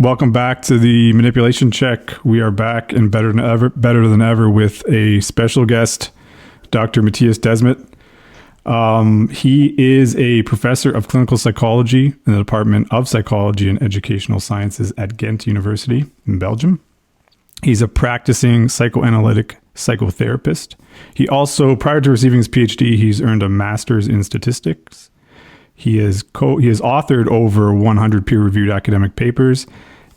Welcome back to the Manipulation Check. We are back and better than ever with a special guest, Dr. Mattias Desmet. He is a professor of clinical psychology in the Department of Psychology and Educational Sciences at Ghent University in Belgium. He's a practicing psychoanalytic psychotherapist. He also, prior to receiving his PhD, he's earned a master's in statistics. He has authored over 100 peer-reviewed academic papers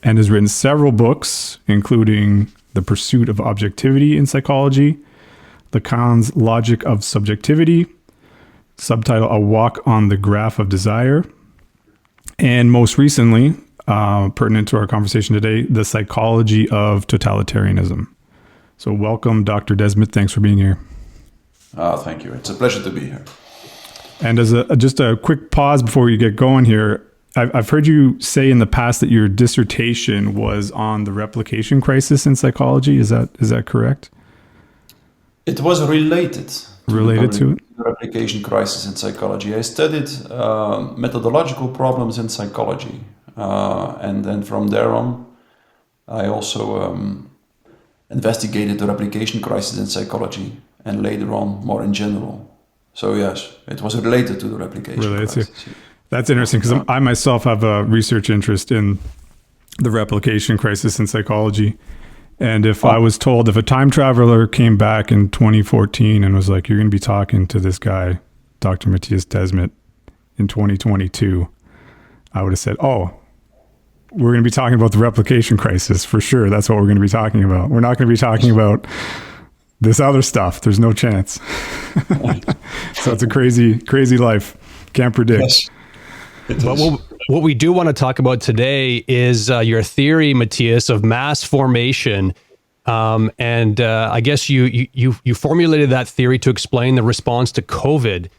and has written several books, including The Pursuit of Objectivity in Psychology, Lacan's Logic of Subjectivity, subtitle A Walk on the Graph of Desire, and most recently, pertinent to our conversation today, The Psychology of Totalitarianism. So welcome, Dr. Desmet. Thanks for being here. Thank you. It's a pleasure to be here. And as just a quick pause before you get going here, I've heard you say in the past that your dissertation was on the replication crisis in psychology. Is that correct? It was related to the replication crisis in psychology. I studied methodological problems in psychology, and then from there on, I also investigated the replication crisis in psychology, and later on more in general. So yes, it was related to the replication crisis. That's interesting because I myself have a research interest in the replication crisis in psychology. And if I was told, if a time traveler came back in 2014 and was like, you're going to be talking to this guy, Dr. Mattias Desmet, in 2022, I would have said, oh, we're going to be talking about the replication crisis for sure. That's what we're going to be talking about. We're not going to be talking about this other stuff. There's no chance. So it's a crazy life. Can't predict. Yes. But what we do want to talk about today is your theory, Mattias, of mass formation. And I guess you formulated that theory to explain the response to COVID.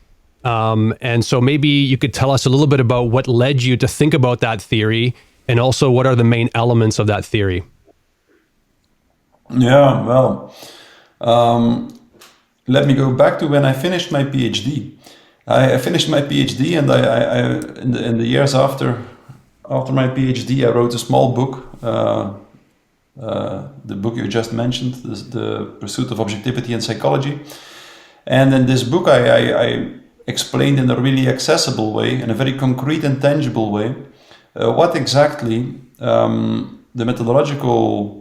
And so maybe you could tell us a little bit about what led you to think about that theory, and also what are the main elements of that theory. Yeah, well, let me go back to when I finished my PhD. I finished my PhD, and I in the years after my PhD, I wrote a small book, the book you just mentioned, The Pursuit of Objectivity in Psychology. And in this book, I explained in a really accessible way, in a very concrete and tangible way, what exactly the methodological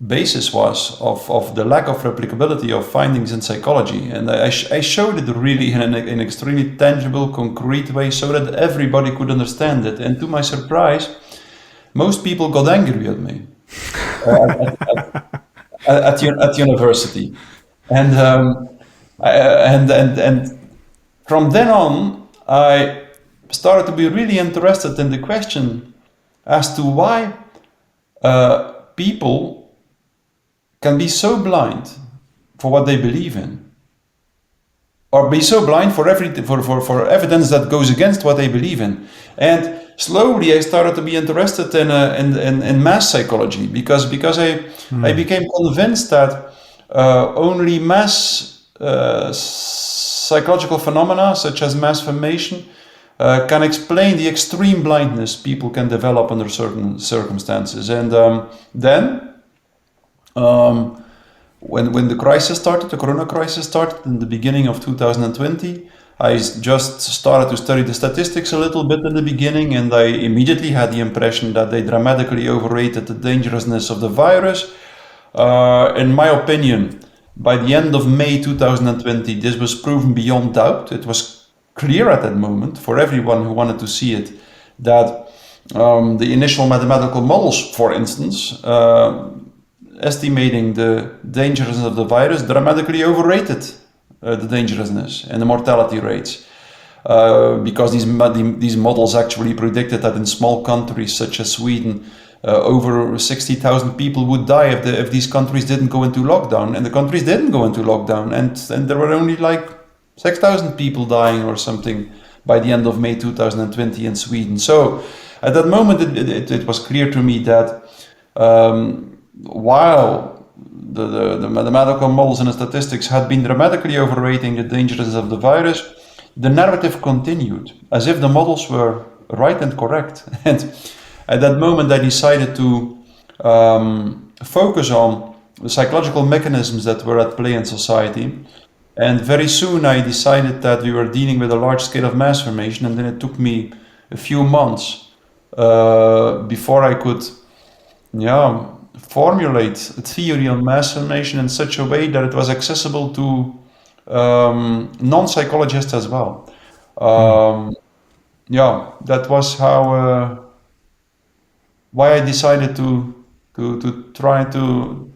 basis was of the lack of replicability of findings in psychology. And I showed it really in an extremely tangible, concrete way so that everybody could understand it. And to my surprise, most people got angry at me at university. And from then on, I started to be really interested in the question as to why people can be so blind for what they believe in, or be so blind for evidence that goes against what they believe in. And slowly I started to be interested in mass psychology because I became convinced that only mass psychological phenomena such as mass formation can explain the extreme blindness people can develop under certain circumstances. And then when the crisis started, the corona crisis started in the beginning of 2020, I just started to study the statistics a little bit in the beginning, and I immediately had the impression that they dramatically overrated the dangerousness of the virus. In my opinion, by the end of May 2020, this was proven beyond doubt. It was clear at that moment for everyone who wanted to see it that the initial mathematical models, for instance, estimating the dangerousness of the virus dramatically overrated the dangerousness and the mortality rates, because these models actually predicted that in small countries such as Sweden, over 60,000 people would die if these countries didn't go into lockdown, and the countries didn't go into lockdown, and there were only like 6,000 people dying or something by the end of May 2020 in Sweden. So at that moment it was clear to me that while the mathematical models and the statistics had been dramatically overrating the dangerousness of the virus, the narrative continued as if the models were right and correct. And At that moment, I decided to focus on the psychological mechanisms that were at play in society. And very soon I decided that we were dealing with a large scale of mass formation, and then it took me a few months before I could formulate a theory on mass formation in such a way that it was accessible to non-psychologists as well. That was why I decided to try to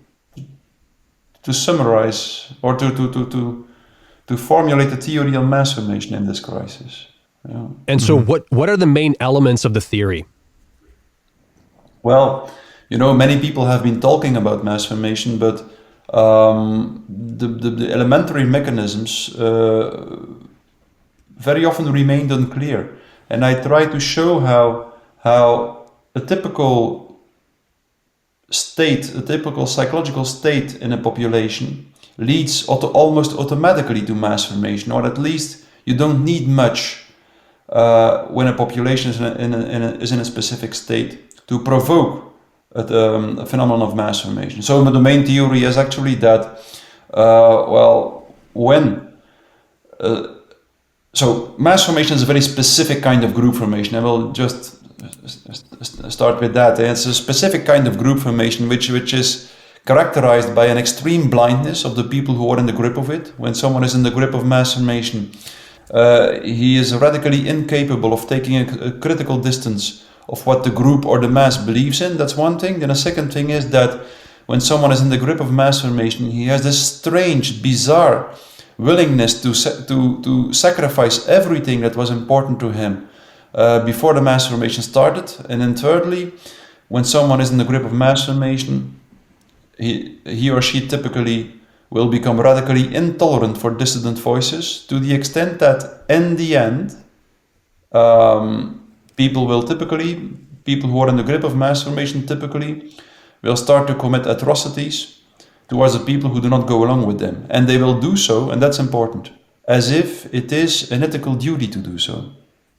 summarize or to formulate a theory on mass formation in this crisis. Yeah. And so what are the main elements of the theory? Well, many people have been talking about mass formation, but the elementary mechanisms very often remained unclear. And I try to show how a typical psychological state in a population leads almost automatically to mass formation, or at least you don't need much when a population is in a specific state to provoke a phenomenon of mass formation. So the main theory is actually that, so mass formation is a very specific kind of group formation. I will just start with that. It's a specific kind of group formation which is characterized by an extreme blindness of the people who are in the grip of it. When someone is in the grip of mass formation, he is radically incapable of taking a critical distance of what the group or the mass believes in. That's one thing. Then a second thing is that when someone is in the grip of mass formation, he has this strange, bizarre willingness to sacrifice everything that was important to him before the mass formation started. And then thirdly, when someone is in the grip of mass formation, he or she typically will become radically intolerant for dissident voices, to the extent that in the end, people who are in the grip of mass formation typically will start to commit atrocities towards the people who do not go along with them. And they will do so, and that's important, as if it is an ethical duty to do so.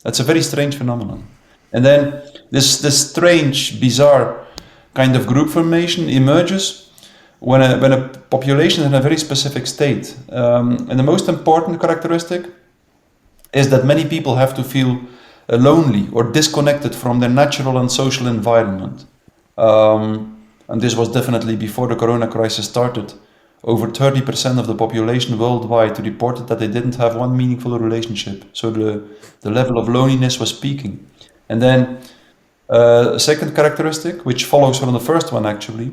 That's a very strange phenomenon. And then this strange, bizarre kind of group formation emerges when a population is in a very specific state. And the most important characteristic is that many people have to feel lonely or disconnected from their natural and social environment. And this was definitely before the corona crisis started. Over 30% of the population worldwide reported that they didn't have one meaningful relationship. So the level of loneliness was peaking. And then a second characteristic, which follows from the first one actually,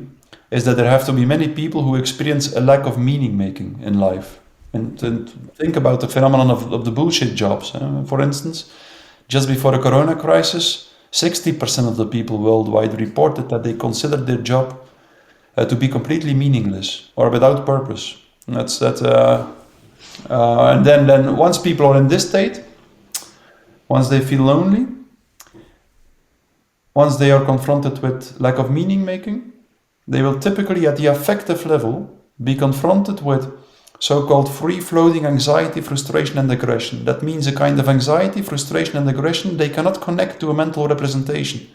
is that there have to be many people who experience a lack of meaning making in life. And think about the phenomenon of the bullshit jobs. For instance, just before the corona crisis, 60% of the people worldwide reported that they considered their job to be completely meaningless or without purpose. And then once people are in this state, once they feel lonely, once they are confronted with lack of meaning making, they will typically at the affective level be confronted with so-called free-floating anxiety, frustration and aggression. That means a kind of anxiety, frustration and aggression they cannot connect to a mental representation.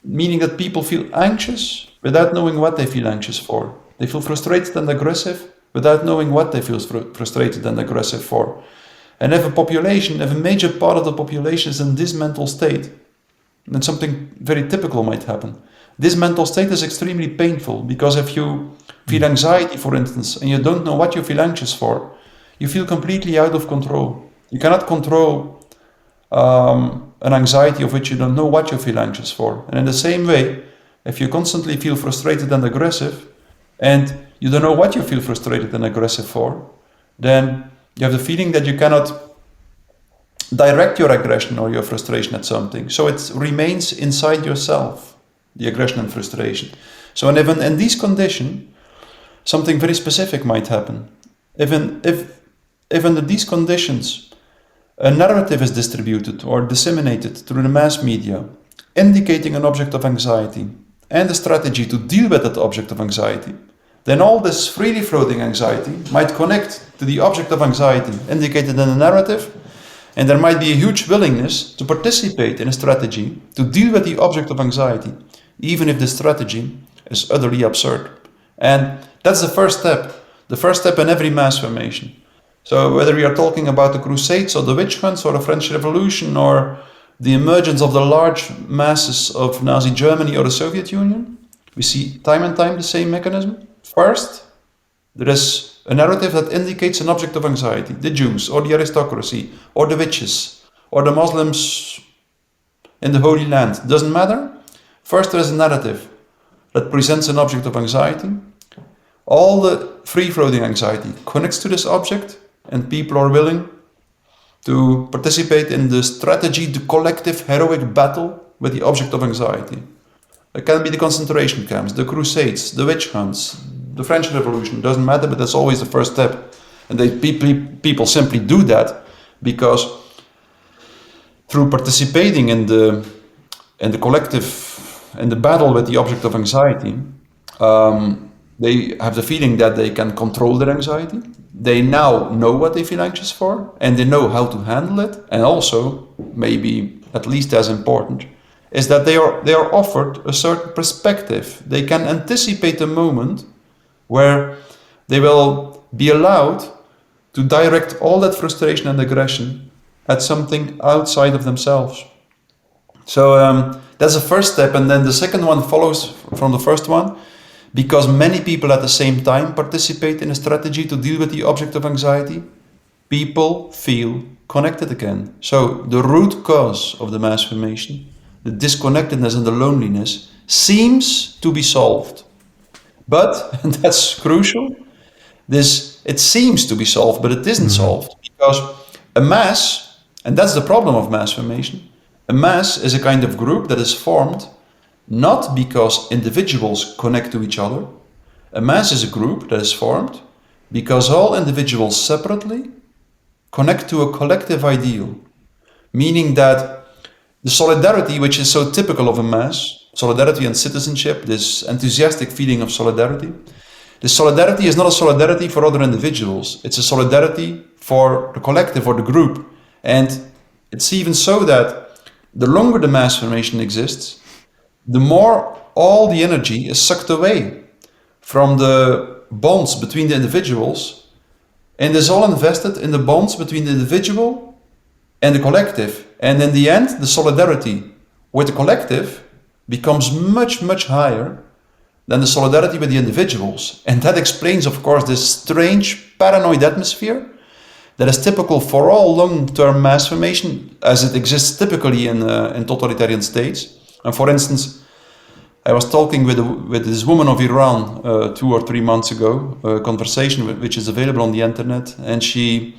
Meaning that people feel anxious without knowing what they feel anxious for. They feel frustrated and aggressive without knowing what they feel frustrated and aggressive for. And if a major part of the population is in this mental state, then something very typical might happen. This mental state is extremely painful because if you feel anxiety, for instance, and you don't know what you feel anxious for, you feel completely out of control. You cannot control an anxiety of which you don't know what you feel anxious for. And in the same way, if you constantly feel frustrated and aggressive, and you don't know what you feel frustrated and aggressive for, then you have the feeling that you cannot direct your aggression or your frustration at something. So it remains inside yourself, the aggression and frustration. So even in these conditions, something very specific might happen. If under these conditions, a narrative is distributed or disseminated through the mass media, indicating an object of anxiety and a strategy to deal with that object of anxiety, then all this freely floating anxiety might connect to the object of anxiety indicated in the narrative, And there might be a huge willingness to participate in a strategy to deal with the object of anxiety, even if the strategy is utterly absurd. And that's the first step in every mass formation. So whether we are talking about the Crusades or the witch hunts or the French Revolution or the emergence of the large masses of Nazi Germany or the Soviet Union, we see time and time the same mechanism. First, there is a narrative that indicates an object of anxiety, the Jews or the aristocracy or the witches or the Muslims in the Holy Land. Doesn't matter. First, there is a narrative that presents an object of anxiety. All the free-floating anxiety connects to this object, and people are willing to participate in the strategy, the collective heroic battle with the object of anxiety. It can be the concentration camps, the Crusades, the witch hunts, the French Revolution, doesn't matter, but that's always the first step. And people simply do that because through participating in the collective, in the battle with the object of anxiety, they have the feeling that they can control their anxiety. They now know what they feel anxious for, and they know how to handle it. And also, maybe at least as important, is that they are offered a certain perspective. They can anticipate a moment where they will be allowed to direct all that frustration and aggression at something outside of themselves. So that's the first step, and then the second one follows from the first one. Because many people at the same time participate in a strategy to deal with the object of anxiety, people feel connected again. So the root cause of the mass formation, the disconnectedness and the loneliness, seems to be solved. But, and that's crucial, it seems to be solved, but it isn't solved. Because a mass, and that's the problem of mass formation, a mass is a kind of group that is formed not because individuals connect to each other. A mass is a group that is formed because all individuals separately connect to a collective ideal. Meaning that the solidarity, which is so typical of a mass, solidarity and citizenship, this enthusiastic feeling of solidarity, this solidarity is not a solidarity for other individuals. It's a solidarity for the collective or the group. And it's even so that the longer the mass formation exists, the more all the energy is sucked away from the bonds between the individuals, and is all invested in the bonds between the individual and the collective. And in the end, the solidarity with the collective becomes much, much higher than the solidarity with the individuals. And that explains, of course, this strange paranoid atmosphere that is typical for all long-term mass formation as it exists typically in totalitarian states. And for instance, I was talking with this woman of Iran 2 or 3 months ago, a conversation which is available on the internet, and she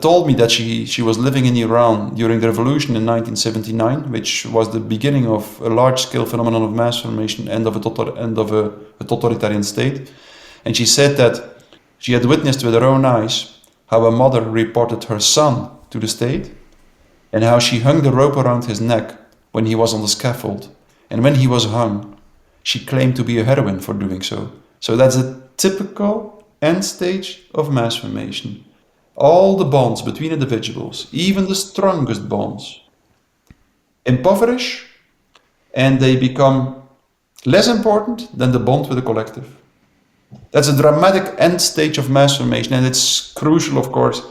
told me that she was living in Iran during the revolution in 1979, which was the beginning of a large-scale phenomenon of mass formation and of a totalitarian state. And she said that she had witnessed with her own eyes how a mother reported her son to the state and how she hung the rope around his neck when he was on the scaffold. And when he was hung, she claimed to be a heroine for doing so. So that's a typical end stage of mass formation. All the bonds between individuals, even the strongest bonds, impoverish, and they become less important than the bond with the collective. That's a dramatic end stage of mass formation, and it's crucial, of course.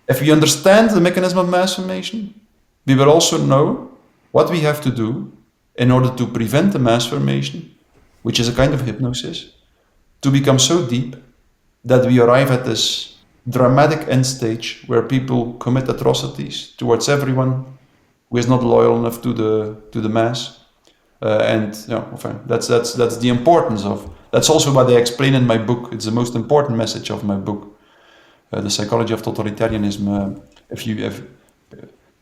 If we understand the mechanism of mass formation, we will also know what we have to do in order to prevent the mass formation, which is a kind of hypnosis, to become so deep that we arrive at this dramatic end stage where people commit atrocities towards everyone who is not loyal enough to the mass. That's the importance of. That's also what I explain in my book. It's the most important message of my book, The Psychology of Totalitarianism.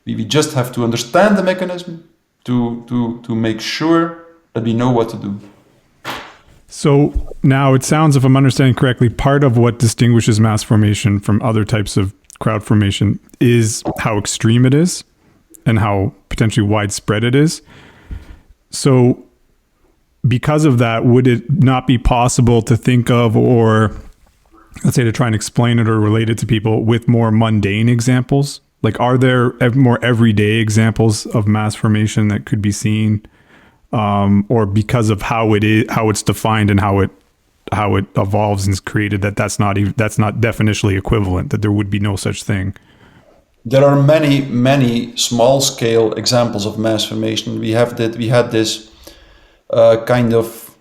We just have to understand the mechanism to make sure that we know what to do. So now it sounds, if I'm understanding correctly, part of what distinguishes mass formation from other types of crowd formation is how extreme it is and how potentially widespread it is. So because of that, would it not be possible to think of, or let's say to try and explain it or relate it to people with more mundane examples Like, are there more everyday examples of mass formation that could be seen, or because of how it's defined and how it evolves and is created, that's not definitionally equivalent, that there would be no such thing? There are many small scale examples of mass formation. We had this kind of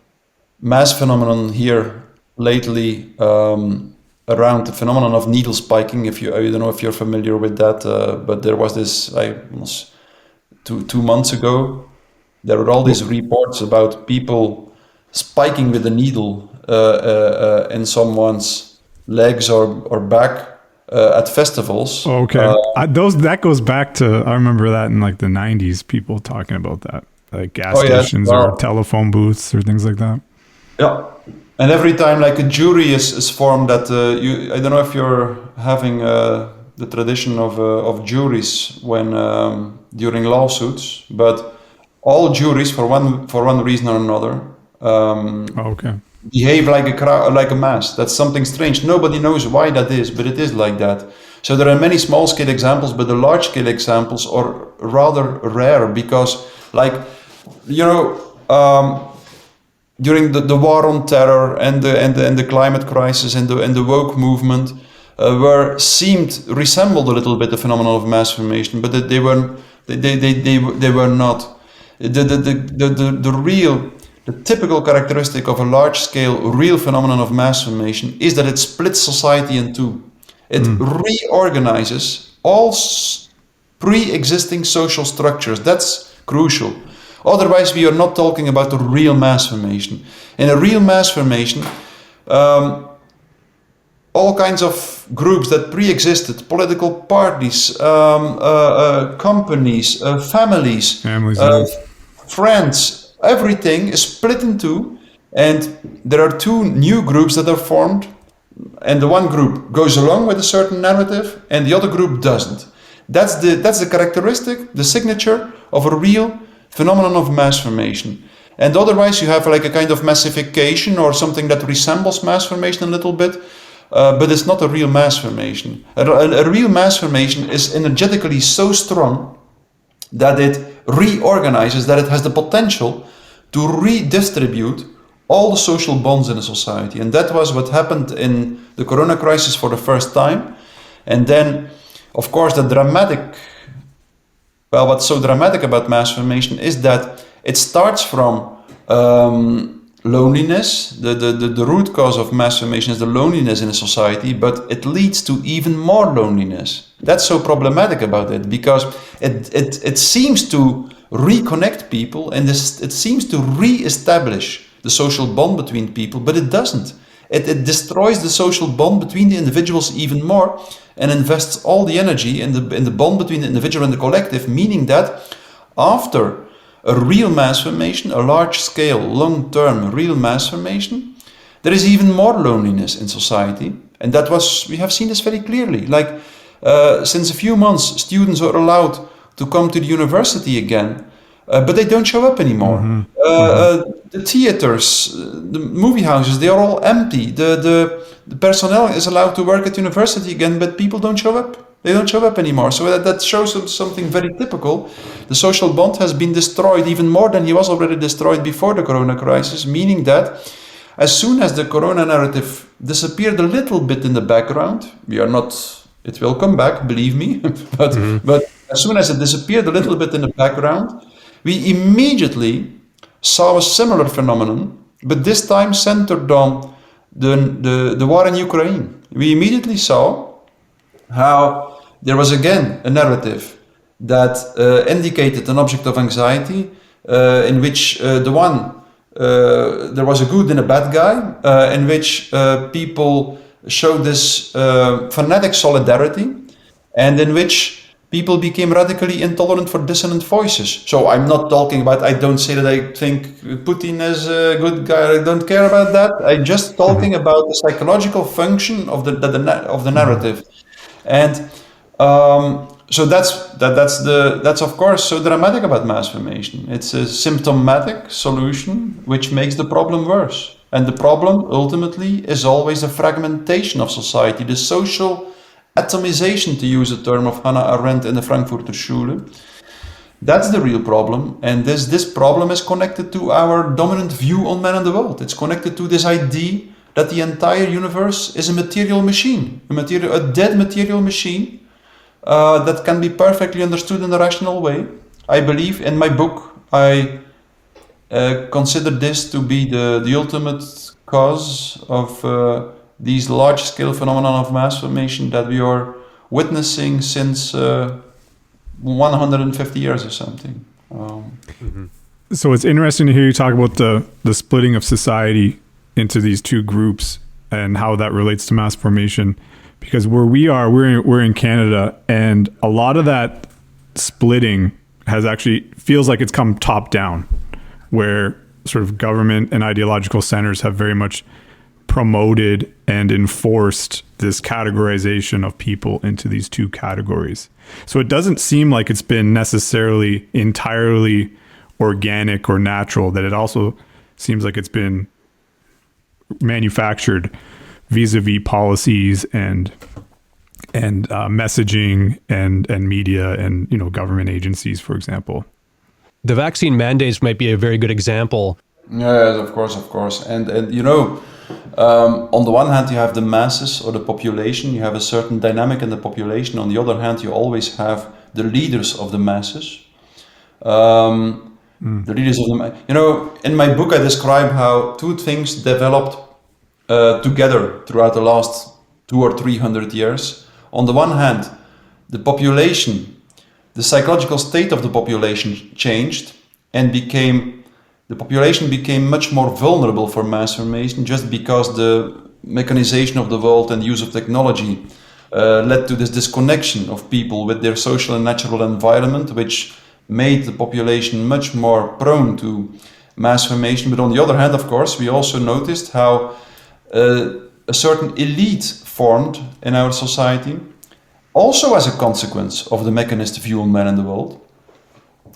mass phenomenon here lately, around the phenomenon of needle spiking. I don't know if you're familiar with that, but there was this, almost 2 months ago, there were all these reports about people spiking with a needle in someone's legs or back at festivals. Okay, that goes back to, I remember that in like the 90s, people talking about that, like gas stations or telephone booths or things like that. Yeah, and every time like a jury is formed, that I don't know if you're having the tradition of juries when during lawsuits, but all juries for one reason or another behave like like a mass. That's something strange. Nobody knows why that is, but it is like that. So there are many small scale examples, but the large scale examples are rather rare, because, like, during the war on terror and the climate crisis and the woke movement resembled a little bit the phenomenon of mass formation, but they were not. The typical characteristic of a large-scale real phenomenon of mass formation is that it splits society in two. It reorganizes all pre-existing social structures. That's crucial. Otherwise, we are not talking about a real mass formation. In a real mass formation, all kinds of groups that pre-existed, political parties, companies, families, friends, everything is split in two, and there are two new groups that are formed, and the one group goes along with a certain narrative and the other group doesn't. That's the characteristic, the signature of a real phenomenon of mass formation. And otherwise you have like a kind of massification or something that resembles mass formation a little bit, but it's not a real mass formation. A real mass formation is energetically so strong that it reorganizes, that it has the potential to redistribute all the social bonds in a society. And that was what happened in the Corona crisis for the first time. And then, of course, what's so dramatic about mass formation is that it starts from loneliness. The root cause of mass formation is the loneliness in a society, but it leads to even more loneliness. That's so problematic about it, because it seems to reconnect people, and it seems to re-establish the social bond between people, but it doesn't. It destroys the social bond between the individuals even more, and invests all the energy in the bond between the individual and the collective, meaning that after a real mass formation, a large-scale, long-term real mass formation, there is even more loneliness in society. And we have seen this very clearly. Like, since a few months, students are allowed to come to the university again, but they don't show up anymore. The theaters, the movie houses, they are all empty. The personnel is allowed to work at university again, but people don't show up. They don't show up anymore. So that shows something very typical. The social bond has been destroyed even more than he was already destroyed before the Corona crisis, meaning that as soon as the Corona narrative disappeared a little bit in the background, it will come back, believe me, but as soon as it disappeared a little bit in the background, we immediately saw a similar phenomenon, but this time centered on the war in Ukraine. We immediately saw how there was again a narrative that indicated an object of anxiety, in which there was a good and a bad guy, in which people showed this fanatic solidarity, and in which people became radically intolerant for dissonant voices. So I'm not talking about, I don't say that I think Putin is a good guy, I don't care about that. I'm just talking about the psychological function of the narrative. And so that's of course so dramatic about mass formation. It's a symptomatic solution which makes the problem worse. And the problem ultimately is always the fragmentation of society, the social atomization, to use a term of Hannah Arendt in the Frankfurter Schule. That's the real problem, and this problem is connected to our dominant view on man and the world. It's connected to this idea that the entire universe is a material machine, a dead material machine that can be perfectly understood in a rational way. I believe in my book, I consider this to be the ultimate cause of these large-scale phenomena of mass formation that we are witnessing since 150 years or something. So it's interesting to hear you talk about the splitting of society into these two groups and how that relates to mass formation, because where we are, we're in Canada, and a lot of that splitting has actually feels like it's come top down, where sort of government and ideological centers have very much promoted and enforced this categorization of people into these two categories. So it doesn't seem like it's been necessarily entirely organic or natural, that it also seems like it's been manufactured vis-a-vis policies and messaging and media and, you know, government agencies, for example. The vaccine mandates might be a very good example. Yes, of course. And you know, on the one hand, you have the masses or the population. You have a certain dynamic in the population. On the other hand, you always have the leaders of the masses. The leaders of the, you know, in my book, I describe how two things developed together throughout the last 200 or 300 years. On the one hand, the population, the psychological state of the population changed and the population became much more vulnerable for mass formation, just because the mechanization of the world and use of technology led to this disconnection of people with their social and natural environment, which made the population much more prone to mass formation. But on the other hand, of course, we also noticed how a certain elite formed in our society, also as a consequence of the mechanist view on man and the world,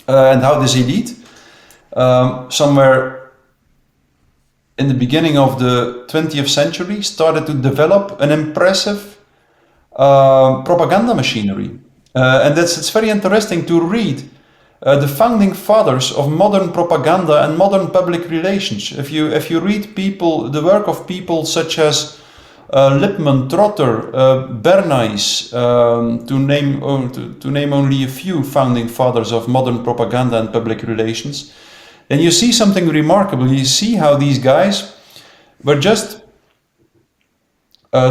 and how this elite, somewhere in the beginning of the 20th century, started to develop an impressive propaganda machinery. And it's very interesting to read the founding fathers of modern propaganda and modern public relations. If you read the work of people such as Lippmann, Trotter, Bernays, to name only a few founding fathers of modern propaganda and public relations, then you see something remarkable. You see how these guys were just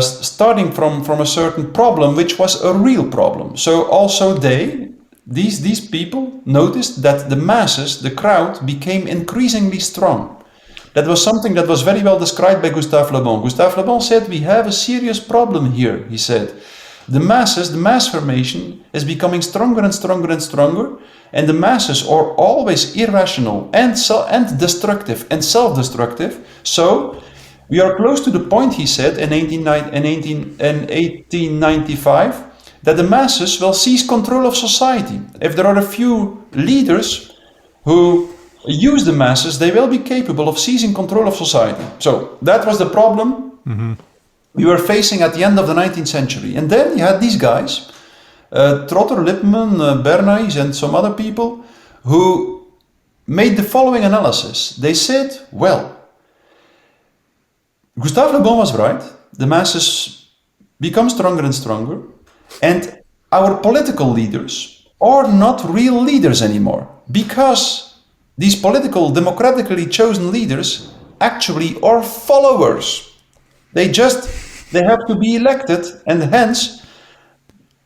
starting from a certain problem, which was a real problem. So also these people noticed that the masses, the crowd, became increasingly strong. That was something that was very well described by Gustave Le Bon. Gustave Le Bon said, "We have a serious problem here," he said. "The masses, the mass formation is becoming stronger and stronger and stronger, and the masses are always irrational and destructive and self-destructive. So we are close to the point," he said, in 1895, "that the masses will seize control of society. If there are a few leaders who use the masses, they will be capable of seizing control of society." So that was the problem we were facing at the end of the 19th century. And then you had these guys, Trotter, Lippmann, Bernays, and some other people, who made the following analysis. They said, well, Gustave Le Bon was right. The masses become stronger and stronger. And our political leaders are not real leaders anymore, because these political, democratically chosen leaders actually are followers. They have to be elected, and hence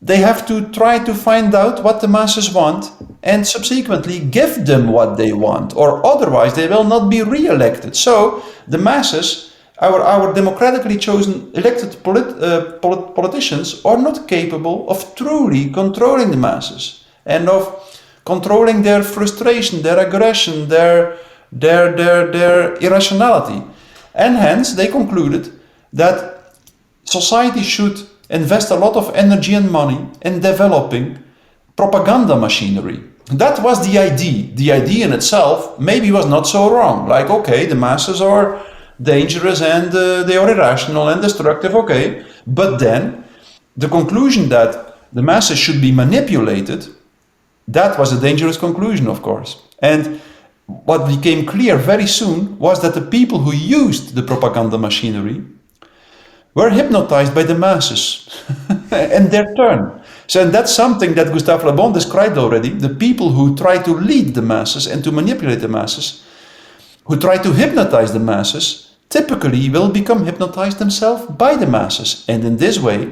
they have to try to find out what the masses want and subsequently give them what they want, or otherwise they will not be re-elected. So the masses, our democratically chosen elected politicians, are not capable of truly controlling the masses and of controlling their frustration, their aggression, their irrationality. And hence they concluded that society should invest a lot of energy and money in developing propaganda machinery. That was the idea. The idea in itself maybe was not so wrong. Like, okay, the masses are dangerous and they are irrational and destructive, okay. But then the conclusion that the masses should be manipulated, that was a dangerous conclusion, of course. And what became clear very soon was that the people who used the propaganda machinery were hypnotized by the masses in their turn. So that's something that Gustave Le Bon described already. The people who try to lead the masses and to manipulate the masses, who try to hypnotize the masses, typically will become hypnotized themselves by the masses. And in this way,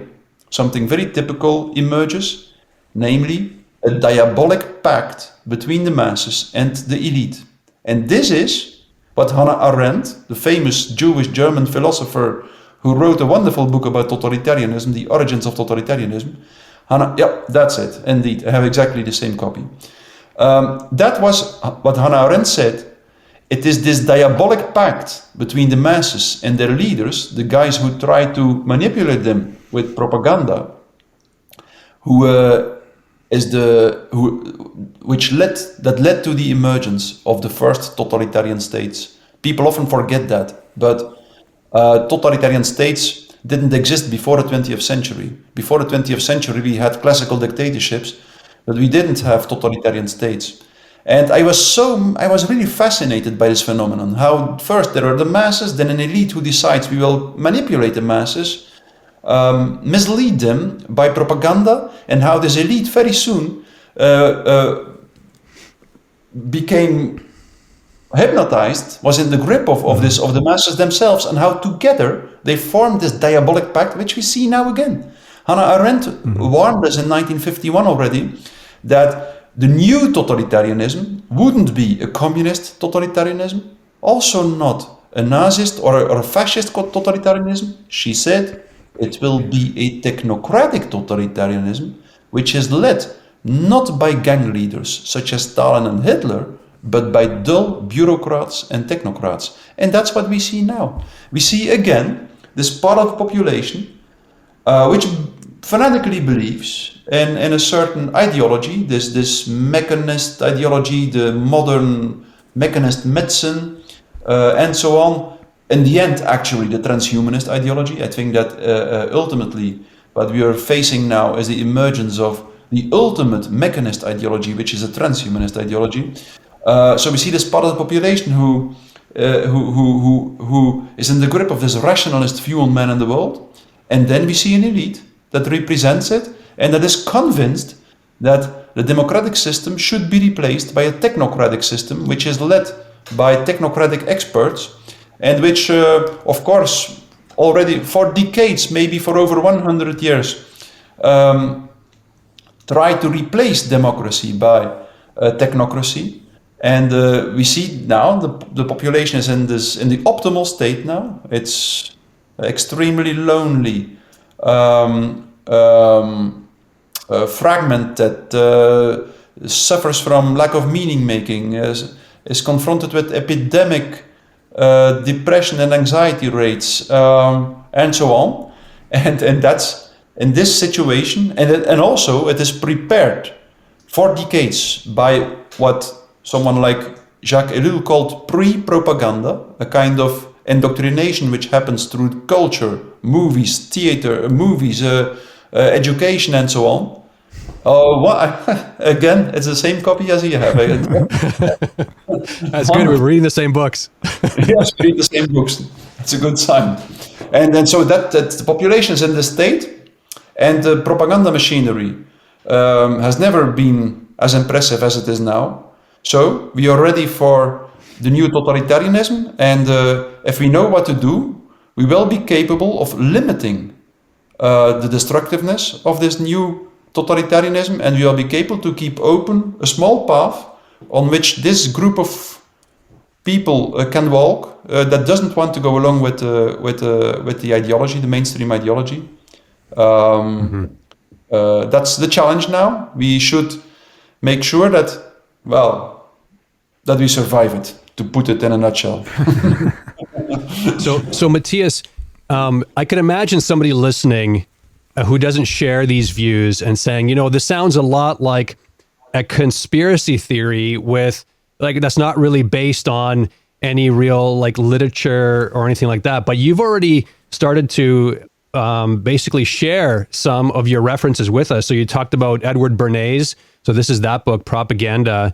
something very typical emerges, namely a diabolic pact between the masses and the elite. And this is what Hannah Arendt, the famous Jewish German philosopher who wrote a wonderful book about totalitarianism, The Origins of Totalitarianism. Yeah, that's it, indeed. I have exactly the same copy. That was what Hannah Arendt said. It is this diabolic pact between the masses and their leaders, the guys who try to manipulate them with propaganda, which led to the emergence of the first totalitarian states. People often forget that, but totalitarian states didn't exist before the 20th century. Before the 20th century, we had classical dictatorships, but we didn't have totalitarian states. And I was really fascinated by this phenomenon. How first there are the masses, then an elite who decides we will manipulate the masses, mislead them by propaganda, and how this elite very soon became hypnotized, was in the grip of the masses themselves, and how together they formed this diabolic pact, which we see now again. Hannah Arendt warned us in 1951 already that the new totalitarianism wouldn't be a communist totalitarianism, also not a Nazist or a fascist totalitarianism. She said it will be a technocratic totalitarianism, which is led not by gang leaders such as Stalin and Hitler, but by dull bureaucrats and technocrats. And that's what we see now. We see again this part of the population which fanatically believes in a certain ideology, this mechanist ideology, the modern mechanist medicine, and so on. In the end, actually, the transhumanist ideology. I think that ultimately what we are facing now is the emergence of the ultimate mechanist ideology, which is a transhumanist ideology. So we see this part of the population who is in the grip of this rationalist view on man and the world, and then we see an elite that represents it and that is convinced that the democratic system should be replaced by a technocratic system, which is led by technocratic experts, and which, of course, already for decades, maybe for over 100 years, try to replace democracy by technocracy. And we see now the population is in the optimal state now. It's extremely lonely, fragmented, suffers from lack of meaning making, is confronted with epidemic depression and anxiety rates, and so on. And that's in this situation, and also it is prepared for decades by what someone like Jacques Ellul called pre-propaganda, a kind of indoctrination which happens through culture, movies, theater, education, and so on. Again, it's the same copy as you have. That's good. We're reading the same books. Yes, we read the same books. It's a good sign. And then so that the population is in the state, and the propaganda machinery has never been as impressive as it is now. So we are ready for the new totalitarianism, and if we know what to do, we will be capable of limiting the destructiveness of this new totalitarianism, and we will be capable to keep open a small path on which this group of people can walk that doesn't want to go along with the ideology, the mainstream ideology. That's the challenge now. We should make sure that we survive it, to put it in a nutshell. So Mattias, I can imagine somebody listening who doesn't share these views and saying, this sounds a lot like a conspiracy theory with that's not really based on any real literature or anything like that. But you've already started to basically share some of your references with us. So you talked about Edward Bernays. So this is that book, Propaganda.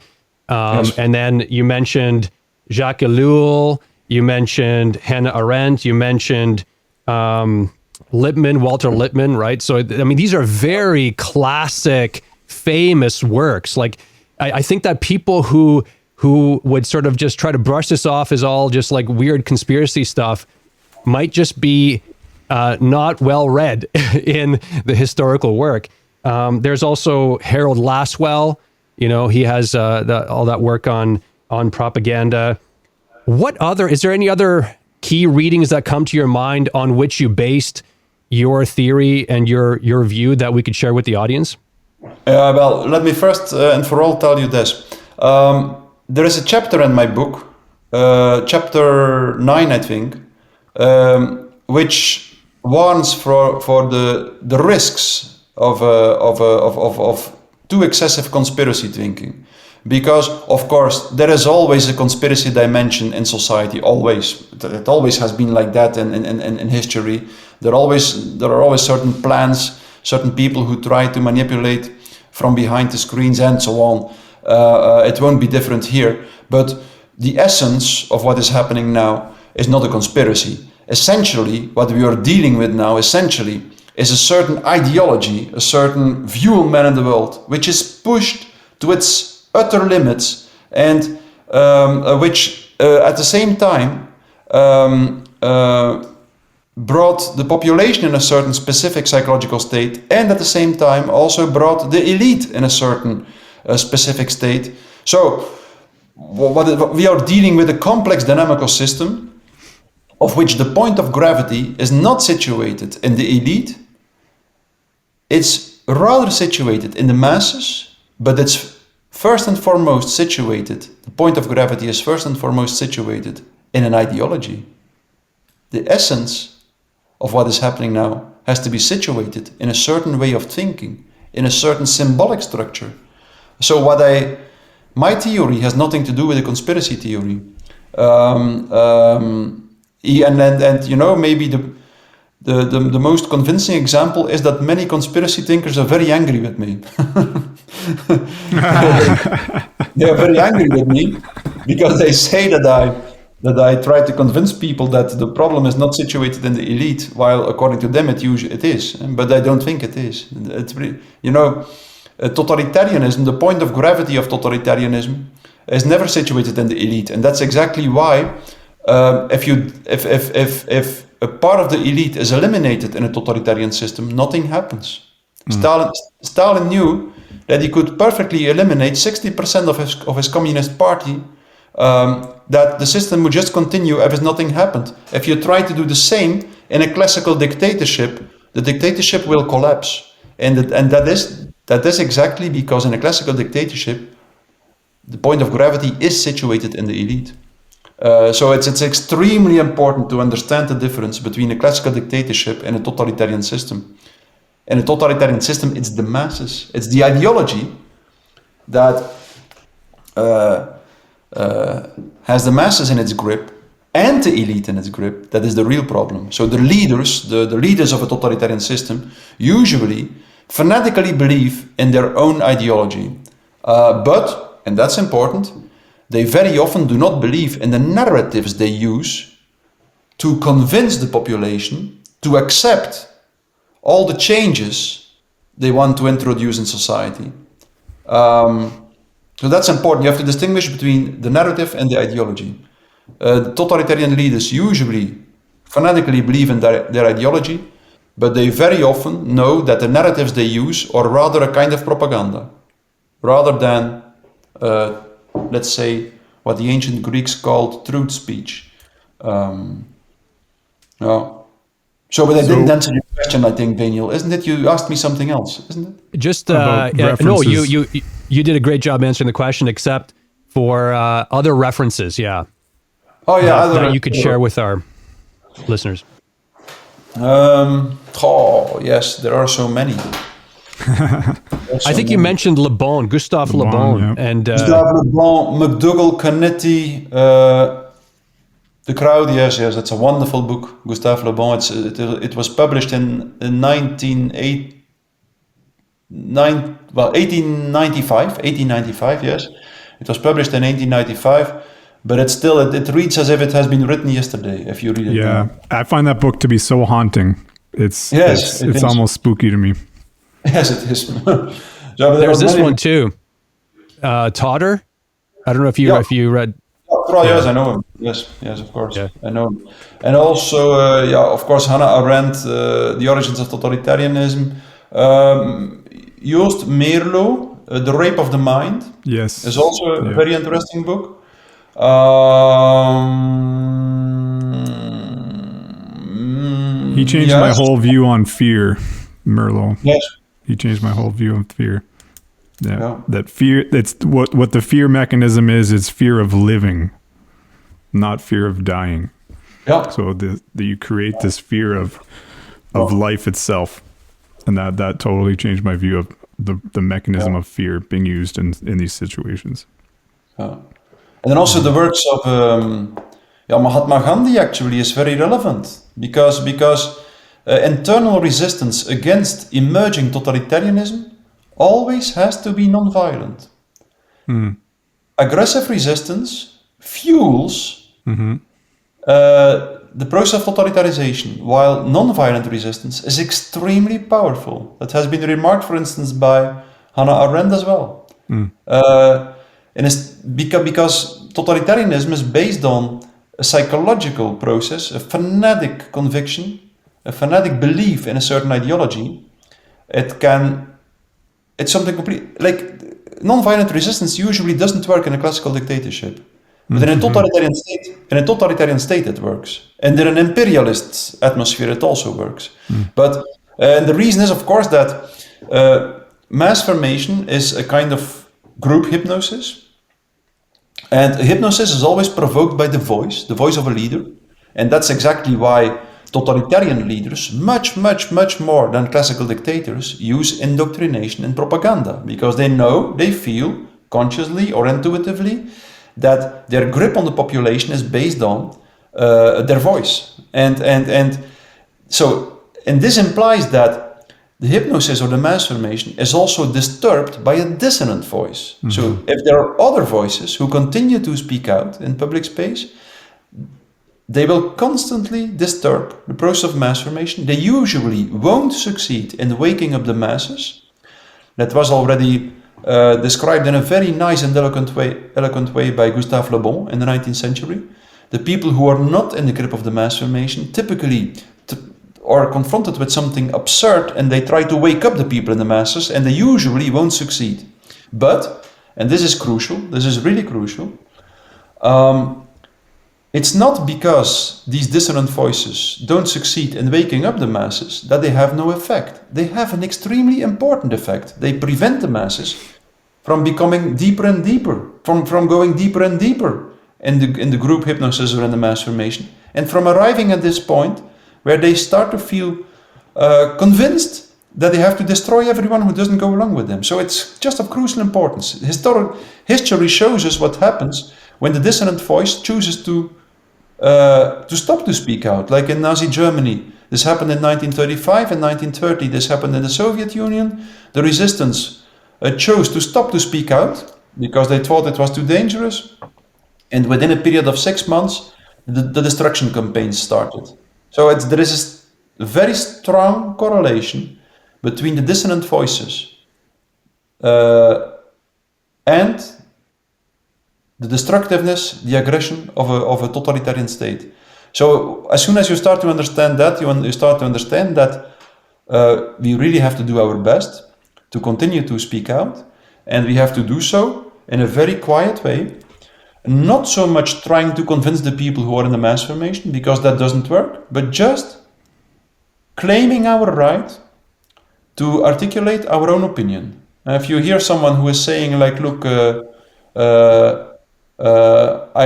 Yes. And then you mentioned Jacques Ellul, you mentioned Hannah Arendt, you mentioned Lippmann, Walter Lippmann, right? So, I mean, these are very classic, famous works. Like, I think that people who would sort of just try to brush this off as all just like weird conspiracy stuff might just be not well read in the historical work. There's also Harold Lasswell. You know, he has all that work on propaganda. Is there any other key readings that come to your mind on which you based your theory and your view that we could share with the audience? Well, let me first and for all tell you this. There is a chapter in my book, chapter 9, I think, which warns for the risks of too excessive conspiracy thinking. Because, of course, there is always a conspiracy dimension in society, always. It always has been like that in history. There are always certain plans, certain people who try to manipulate from behind the screens and so on. It won't be different here. But the essence of what is happening now is not a conspiracy. Essentially, what we are dealing with now, is a certain ideology, a certain view on man in the world, which is pushed to its utter limits, and which at the same time brought the population in a certain specific psychological state, and at the same time also brought the elite in a certain specific state. So we are dealing with a complex dynamical system of which the point of gravity is not situated in the elite. It's rather situated in the masses, but it's first and foremost situated, the point of gravity is first and foremost situated in an ideology. The essence of what is happening now has to be situated in a certain way of thinking, in a certain symbolic structure. So my theory has nothing to do with a conspiracy theory. And you know, maybe the most convincing example is that many conspiracy thinkers are very angry with me. They are very angry with me because they say that I try to convince people that the problem is not situated in the elite, while according to them it is. But I don't think it is. It's really, you know, totalitarianism, the point of gravity of totalitarianism is never situated in the elite, and that's exactly why if a part of the elite is eliminated in a totalitarian system, nothing happens. Stalin knew that he could perfectly eliminate 60% of his communist party, that the system would just continue if nothing happened. If you try to do the same in a classical dictatorship, the dictatorship will collapse. And that is exactly because in a classical dictatorship, the point of gravity is situated in the elite. So it's extremely important to understand the difference between a classical dictatorship and a totalitarian system. In a totalitarian system, it's the masses, it's the ideology that has the masses in its grip and the elite in its grip. That is the real problem. So the leaders, the leaders of a totalitarian system, usually fanatically believe in their own ideology. But, and that's important, they very often do not believe in the narratives they use to convince the population to accept all the changes they want to introduce in society. So that's important. You have to distinguish between the narrative and the ideology. Totalitarian leaders usually fanatically believe in their ideology, but they very often know that the narratives they use are rather a kind of propaganda, rather than let's say, what the ancient Greeks called truth speech. So, but I didn't answer your question, I think, Daniel, isn't it? You asked me something else, isn't it? Just, no, you did a great job answering the question, except for other references, yeah. Oh, yeah. That you could share with our listeners. Yes, there are so many. I think you mentioned Le Bon, Gustave Le Bon. Yeah. And, Gustave Le Bon, McDougall, Canetti, The Crowd, yes, it's a wonderful book, Gustave Le Bon. It was published in 1895, yes. It was published in 1895, but it reads as if it has been written yesterday, if you read it. Yeah, I find that book to be so haunting. It's almost spooky to me. Yes, it is. There's this one too. Totter? I don't know if you read. Yes, I know him. Yes, of course. Yeah. I know him. And also, of course, Hannah Arendt, The Origins of Totalitarianism. Joost Meerlo, The Rape of the Mind. Yes. Is also a very interesting book. He changed my whole view on fear, Merlo. Yes. He changed my whole view on fear. Yeah. That fear, it's what the fear mechanism is fear of living, not fear of dying. Yeah. So you create this fear of life itself. And that totally changed my view of the mechanism of fear being used in these situations. Yeah. And then also the works of Mahatma Gandhi actually is very relevant because internal resistance against emerging totalitarianism always has to be non-violent. Aggressive resistance fuels the process of totalitarianization, while non-violent resistance is extremely powerful. That has been remarked, for instance, by Hannah Arendt as well. And it's because totalitarianism is based on a psychological process, a fanatic conviction, a fanatic belief in a certain ideology. It's something complete, like non-violent resistance usually doesn't work in a classical dictatorship. But in a totalitarian state, it works. And in an imperialist atmosphere, it also works. But the reason is, of course, that mass formation is a kind of group hypnosis. And hypnosis is always provoked by the voice of a leader. And that's exactly why totalitarian leaders, much more than classical dictators, use indoctrination and propaganda. Because they feel, consciously or intuitively, that their grip on the population is based on their voice. And this implies that the hypnosis or the mass formation is also disturbed by a dissonant voice. So if there are other voices who continue to speak out in public space, they will constantly disturb the process of mass formation. They usually won't succeed in waking up the masses. That was already described in a very nice and eloquent way by Gustave Le Bon in the 19th century. The people who are not in the grip of the mass formation typically are confronted with something absurd and they try to wake up the people in the masses and they usually won't succeed. But, and this is crucial, this is really crucial, it's not because these dissonant voices don't succeed in waking up the masses that they have no effect. They have an extremely important effect. They prevent the masses from becoming deeper and deeper, from going deeper and deeper in the group hypnosis or in the mass formation, and from arriving at this point where they start to feel convinced that they have to destroy everyone who doesn't go along with them. So it's just of crucial importance. History shows us what happens when the dissonant voice chooses to stop to speak out, like in Nazi Germany. This happened in 1935 and 1930. This happened in the Soviet Union. The resistance chose to stop to speak out because they thought it was too dangerous. And within a period of 6 months, the destruction campaigns started. So there is a very strong correlation between the dissonant voices and the destructiveness, the aggression of a totalitarian state. So as soon as you start to understand that, you start to understand that we really have to do our best to continue to speak out, and we have to do so in a very quiet way, not so much trying to convince the people who are in the mass formation, because that doesn't work, but just claiming our right to articulate our own opinion. Now, if you hear someone who is saying, like, look, I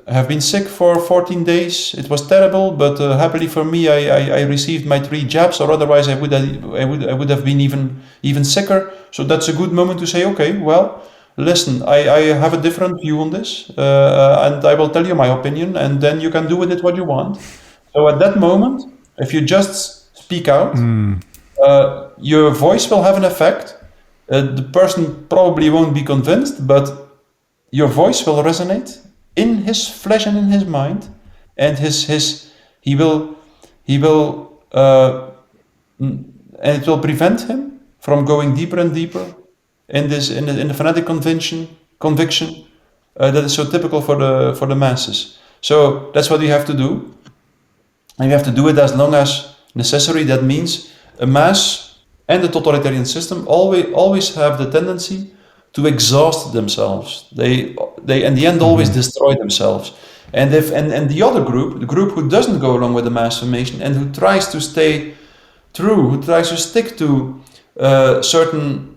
have been sick for 14 days. It was terrible, but happily for me, I received my 3 jabs, or otherwise I would have been even sicker. So that's a good moment to say, okay, well, listen, I have a different view on this, and I will tell you my opinion, and then you can do with it what you want. So at that moment, if you just speak out, your voice will have an effect. The person probably won't be convinced, but your voice will resonate in his flesh and in his mind, and he will and it will prevent him from going deeper and deeper in the fanatic conviction that is so typical for the masses. So that's what you have to do, and you have to do it as long as necessary. That means a mass and the totalitarian system always have the tendency to exhaust themselves. They in the end always destroy themselves. And the other group, the group who doesn't go along with the mass formation and who tries to stay true, who tries to stick to certain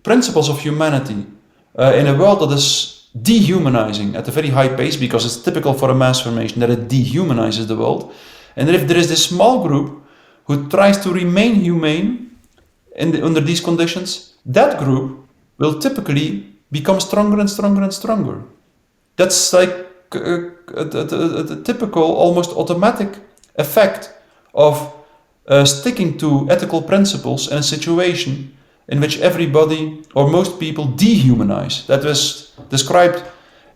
principles of humanity in a world that is dehumanizing at a very high pace, because it's typical for a mass formation that it dehumanizes the world. And if there is this small group who tries to remain humane under these conditions, that group will typically become stronger and stronger and stronger. That's like a typical, almost automatic effect of sticking to ethical principles in a situation in which everybody or most people dehumanize. That was described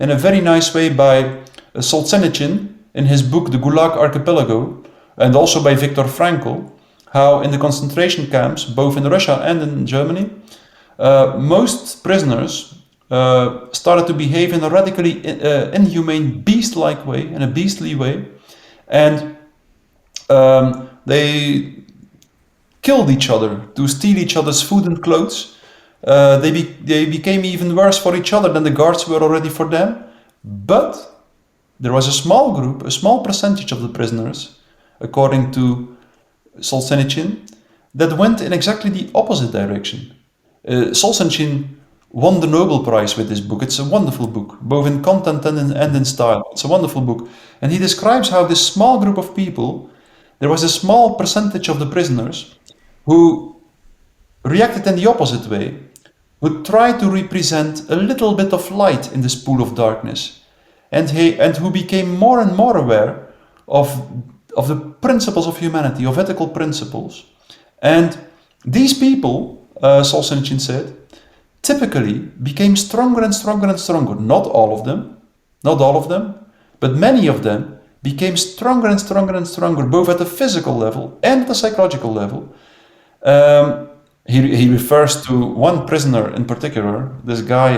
in a very nice way by Solzhenitsyn in his book The Gulag Archipelago, and also by Viktor Frankl, how in the concentration camps, both in Russia and in Germany, most prisoners started to behave in a radically inhumane, beast-like way, in a beastly way, and they killed each other to steal each other's food and clothes. They became even worse for each other than the guards were already for them. But there was a small group, a small percentage of the prisoners, according to Solzhenitsyn, that went in exactly the opposite direction. Solzhenitsyn won the Nobel Prize with this book. It's a wonderful book, both in content and in style. It's a wonderful book. And he describes how this small group of people, there was a small percentage of the prisoners who reacted in the opposite way, who tried to represent a little bit of light in this pool of darkness, and who became more and more aware of the principles of humanity, of ethical principles. And these people, Solzhenitsyn said, typically became stronger and stronger and stronger. Not all of them, but many of them became stronger and stronger and stronger, both at the physical level and at the psychological level. He refers to one prisoner in particular, this guy,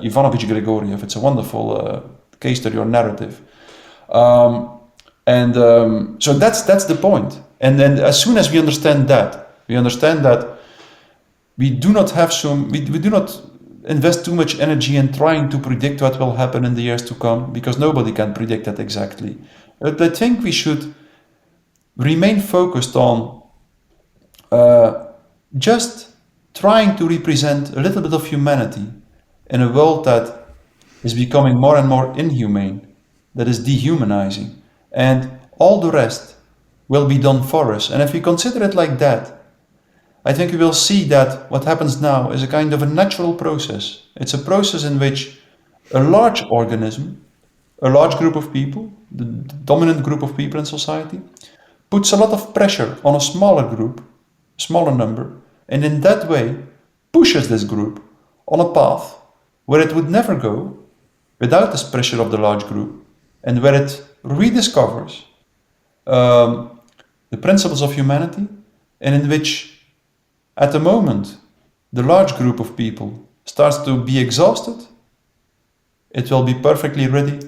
Ivanovich Grigoriev. It's a wonderful case study or narrative. So that's the point. And then as soon as we understand that we do not invest too much energy in trying to predict what will happen in the years to come, because nobody can predict that exactly. But I think we should remain focused on just trying to represent a little bit of humanity in a world that is becoming more and more inhumane, that is dehumanizing, and all the rest will be done for us. And if we consider it like that, I think we will see that what happens now is a kind of a natural process. It's a process in which a large organism, a large group of people, the dominant group of people in society, puts a lot of pressure on a smaller group, smaller number, and in that way pushes this group on a path where it would never go without this pressure of the large group, and where it rediscovers the principles of humanity, and in which at the moment the large group of people starts to be exhausted, it will be perfectly ready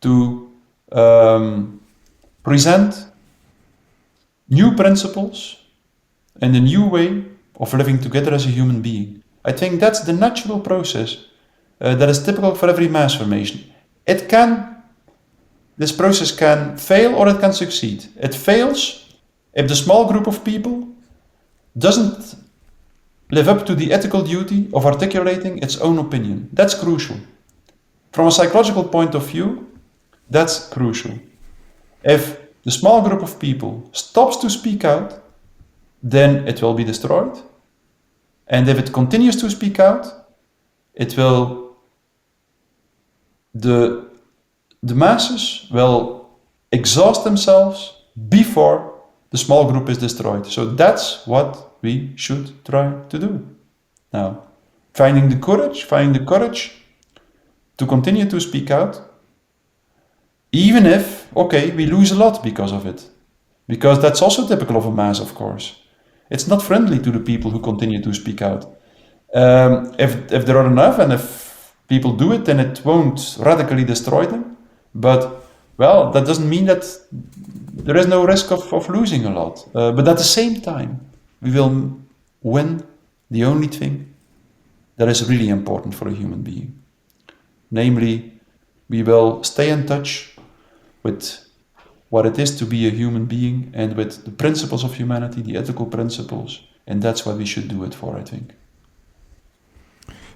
to present new principles and a new way of living together as a human being. I think that's the natural process that is typical for every mass formation. This process can fail or it can succeed. It fails if the small group of people doesn't live up to the ethical duty of articulating its own opinion. That's crucial. From a psychological point of view, that's crucial. If the small group of people stops to speak out, then it will be destroyed. And if it continues to speak out, it will, the masses will exhaust themselves before the small group is destroyed. So that's what we should try to do. Now, finding the courage to continue to speak out, even if, we lose a lot because of it. Because that's also typical of a mass, of course. It's not friendly to the people who continue to speak out. If there are enough, and if people do it, then it won't radically destroy them. But, well, that doesn't mean that there is no risk of losing a lot. But at the same time, we will win the only thing that is really important for a human being. Namely, we will stay in touch with what it is to be a human being and with the principles of humanity, the ethical principles, and that's what we should do it for, I think.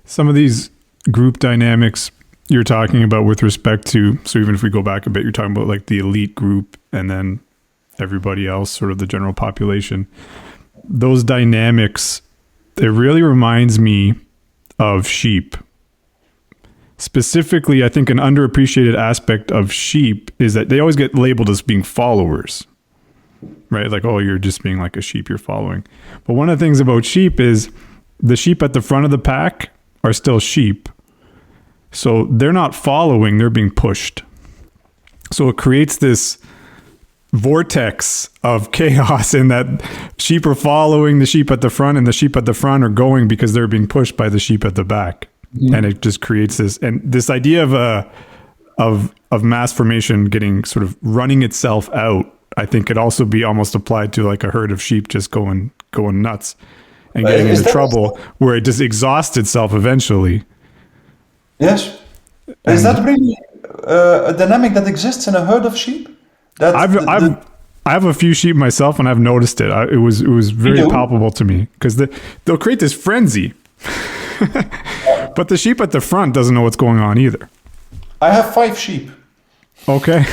Some of these group dynamics you're talking about with respect to, so even if we go back a bit, you're talking about like the elite group and then everybody else, sort of the general population. Those dynamics, it really reminds me of sheep. Specifically, I think an underappreciated aspect of sheep is that they always get labeled as being followers, right? Like, oh, you're just being like a sheep, you're following. But one of the things about sheep is the sheep at the front of the pack are still sheep. So they're not following, they're being pushed. So it creates this vortex of chaos in that sheep are following the sheep at the front, and the sheep at the front are going because they're being pushed by the sheep at the back. Mm-hmm. And it just creates this idea of mass formation getting sort of running itself out. I think could also be almost applied to like a herd of sheep just going nuts and getting into trouble, where it just exhausts itself eventually. Yes. Is that really a dynamic that exists in a herd of sheep? I have a few sheep myself, and I've noticed it. It was very palpable to me because they'll create this frenzy, but the sheep at the front doesn't know what's going on either. I have 5 sheep. Okay,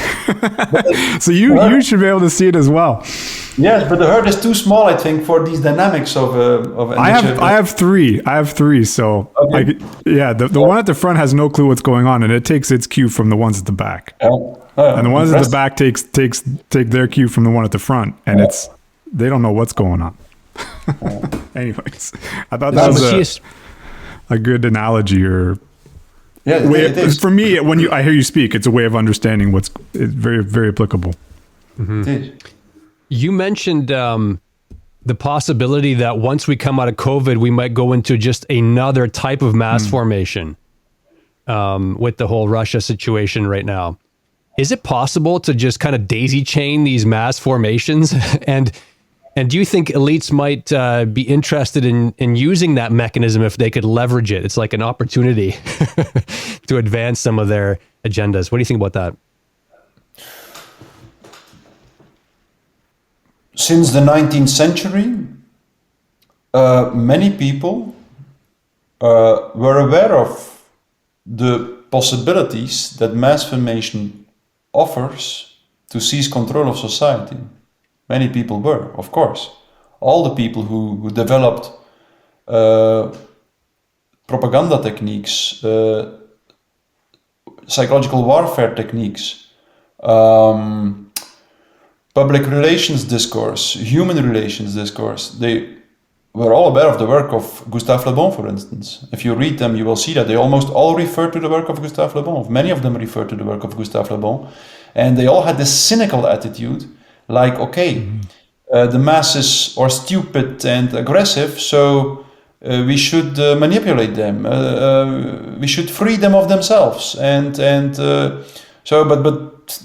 so you should be able to see it as well. Yes, but the herd is too small, I think, for these dynamics of. I have 3. So okay. The one at the front has no clue what's going on, and it takes its cue from the ones at the back. And the ones at the back take their cue from the one at the front, and they don't know what's going on. Anyways, I thought that was a good analogy, or for me, when I hear you speak, it's a way of understanding it's very, very applicable. Mm-hmm. You mentioned the possibility that once we come out of COVID, we might go into just another type of mass formation with the whole Russia situation right now. Is it possible to just kind of daisy chain these mass formations? And do you think elites might be interested in using that mechanism if they could leverage it? It's like an opportunity to advance some of their agendas. What do you think about that? Since the 19th century, many people were aware of the possibilities that mass formation offers to seize control of society. Many people were, of course. All the people who developed propaganda techniques, psychological warfare techniques, public relations discourse, human relations discourse, they were all aware of the work of Gustave Le Bon, for instance. If you read them, you will see that they almost all refer to the work of Gustave Le Bon. Many of them refer to the work of Gustave Le Bon. And they all had this cynical attitude, like, the masses are stupid and aggressive, so we should manipulate them. We should free them of themselves. But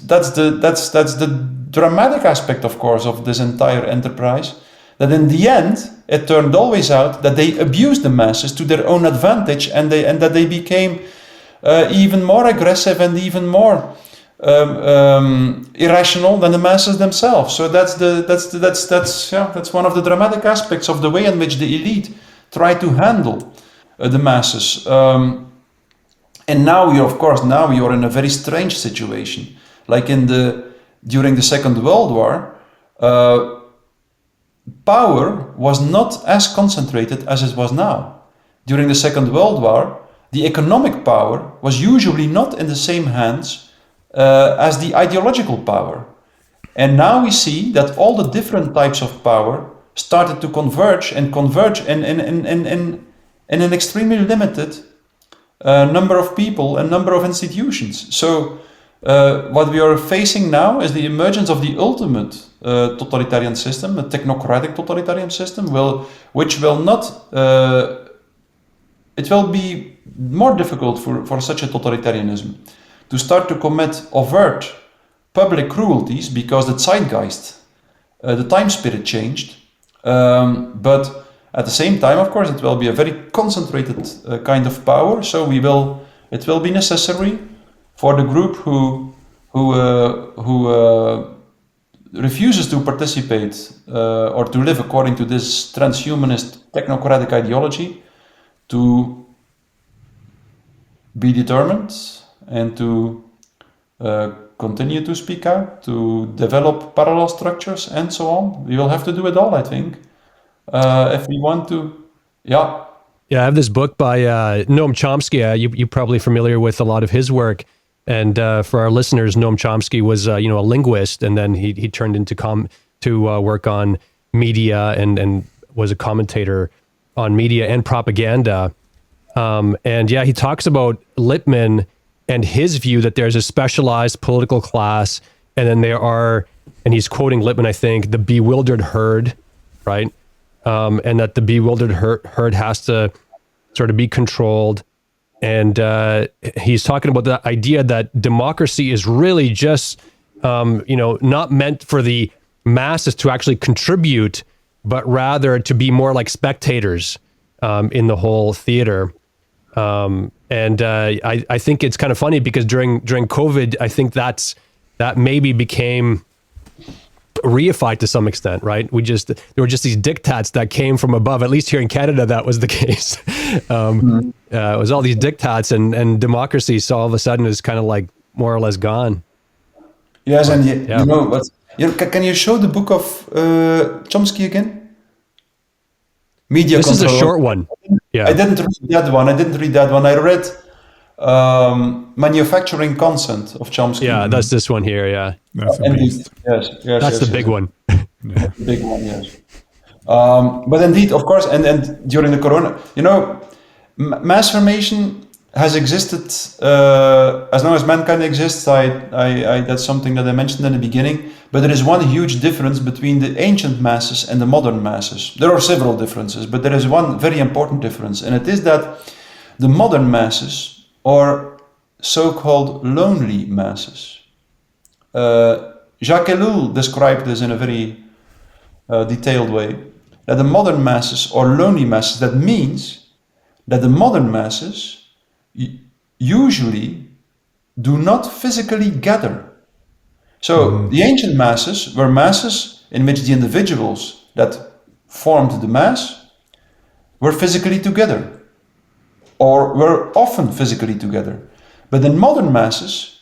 that's the dramatic aspect, of course, of this entire enterprise. That in the end, it turned always out that they abused the masses to their own advantage, and that they became even more aggressive and even more irrational than the masses themselves. So that's one of the dramatic aspects of the way in which the elite try to handle the masses. And now you're in a very strange situation. Like during the Second World War, power was not as concentrated as it was now. During the Second World War, the economic power was usually not in the same hands as the ideological power. And now we see that all the different types of power started to converge in an extremely limited number of people and number of institutions. So what we are facing now is the emergence of the ultimate totalitarian system, a technocratic totalitarian system, which will not, it will be more difficult for such a totalitarianism to start to commit overt public cruelties because the zeitgeist, the time spirit changed. But at the same time, of course, it will be a very concentrated kind of power. So it will be necessary for the group who refuses to participate or to live according to this transhumanist technocratic ideology to be determined and to continue to speak out, to develop parallel structures and so on. We will have to do it all, I think, if we want to. Yeah, I have this book by Noam Chomsky. You're probably familiar with a lot of his work. And for our listeners, Noam Chomsky was a linguist, and then he turned into work on media and was a commentator on media and propaganda. He talks about Lippmann and his view that there's a specialized political class, and then there are, and he's quoting Lippmann, I think, the bewildered herd, right? And that the bewildered herd has to sort of be controlled. And he's talking about the idea that democracy is really just, not meant for the masses to actually contribute, but rather to be more like spectators in the whole theater. I think it's kind of funny because during COVID, I think that maybe became reified to some extent, right? There were just these diktats that came from above. At least here in Canada, that was the case. It was all these diktats, and democracy, so all of a sudden is kind of like more or less gone. Yes, and you know what? Can you show the book of Chomsky again? Media This Control. is a short one. Yeah, I didn't read that one. I read Manufacturing Consent of Chomsky. Yeah, that's this one here. Yeah, That's a Indeed. beast. Yes, that's the big one. Yeah. big one, yes. But indeed, of course, and during the corona, mass formation has existed as long as mankind exists. That's something that I mentioned in the beginning. But there is one huge difference between the ancient masses and the modern masses. There are several differences, but there is one very important difference, and it is that the modern masses are so-called lonely masses. Jacques Ellul described this in a very detailed way, that the modern masses are lonely masses. That means that the modern masses usually do not physically gather. So the ancient masses were masses in which the individuals that formed the mass were physically together, or were often physically together. But in modern masses,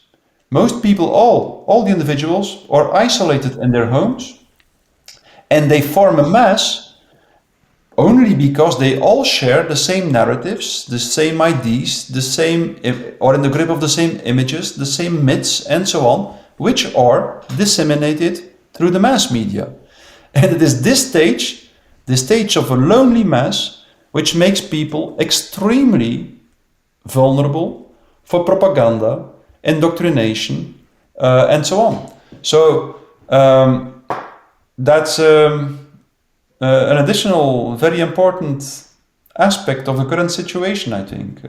most people, all the individuals, are isolated in their homes, and they form a mass only because they all share the same narratives, the same ideas, or in the grip of the same images, the same myths, and so on, which are disseminated through the mass media. And it is this stage of a lonely mass, which makes people extremely vulnerable for propaganda, indoctrination, and so on. So that's an additional very important aspect of the current situation, I think.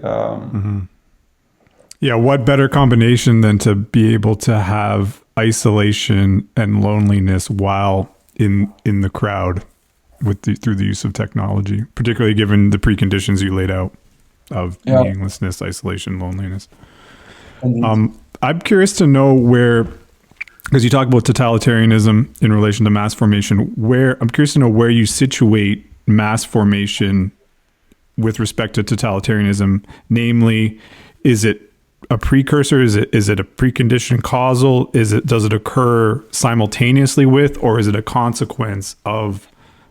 Yeah, what better combination than to be able to have isolation and loneliness while in the crowd through the use of technology, particularly given the preconditions you laid out of meaninglessness, isolation, loneliness. I'm curious to know where, because you talk about totalitarianism in relation to mass formation, I'm curious to know where you situate mass formation with respect to totalitarianism. Namely, is it a precursor? Is it a precondition causal? Does it occur simultaneously with, or is it a consequence of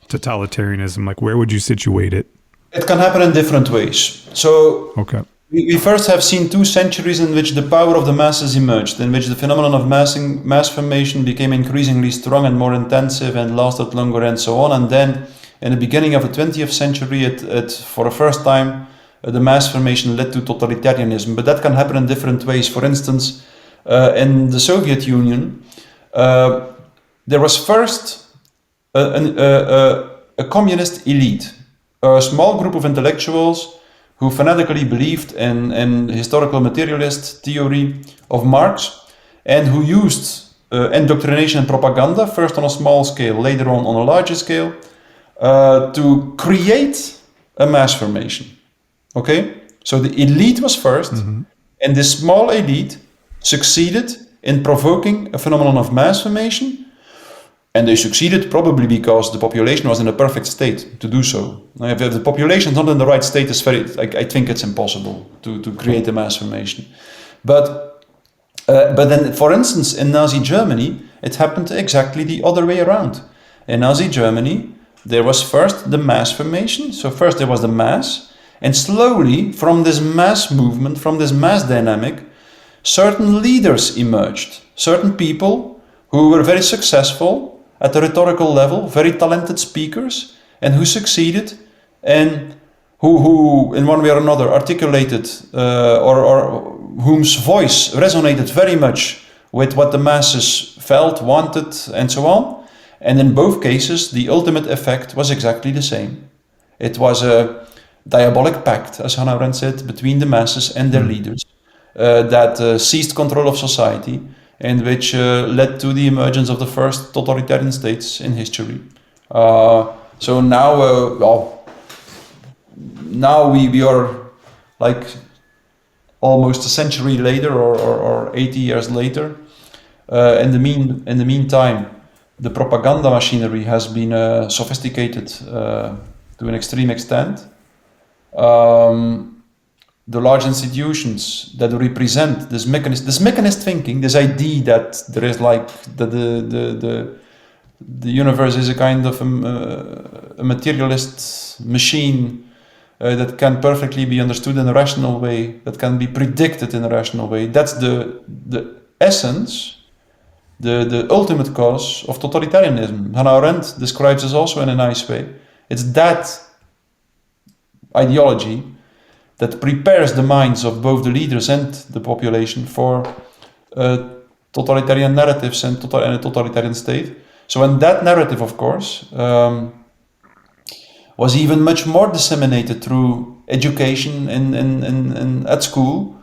totalitarianism? Like, where would you situate it? It can happen in different ways. So, okay. We first have seen 2 centuries in which the power of the masses emerged, in which the phenomenon of mass formation became increasingly strong and more intensive and lasted longer and so on. And then in the beginning of the 20th century, it for the first time, the mass formation led to totalitarianism. But that can happen in different ways. For instance, in the Soviet Union, there was first a communist elite, a small group of intellectuals who fanatically believed in historical materialist theory of Marx, and who used indoctrination and propaganda, first on a small scale, later on a larger scale, to create a mass formation. Okay? So the elite was first, and this small elite succeeded in provoking a phenomenon of mass formation. And they succeeded probably because the population was in a perfect state to do so. Now, if the population is not in the right state, I think it's impossible to create a mass formation. But then, for instance, in Nazi Germany, it happened exactly the other way around. In Nazi Germany, there was first the mass formation. So first there was the mass, and slowly from this mass movement, from this mass dynamic, certain leaders emerged. Certain people who were very successful at the rhetorical level, very talented speakers, and who succeeded, and who in one way or another articulated or whose voice resonated very much with what the masses felt, wanted, and so on. And in both cases, the ultimate effect was exactly the same. It was a diabolic pact, as Hannah Arendt said, between the masses and their leaders that seized control of society, and which led to the emergence of the first totalitarian states in history. So now, now we are like almost a century later, or 80 years later. In the meantime, the propaganda machinery has been sophisticated to an extreme extent. The large institutions that represent this mechanist thinking, this idea that there is like the universe is a kind of a materialist machine that can perfectly be understood in a rational way, that can be predicted in a rational way. That's the essence, the ultimate cause of totalitarianism. Hannah Arendt describes this also in a nice way. It's that ideology that prepares the minds of both the leaders and the population for totalitarian narratives and a totalitarian state. So, and that narrative, of course, was even much more disseminated through education at school,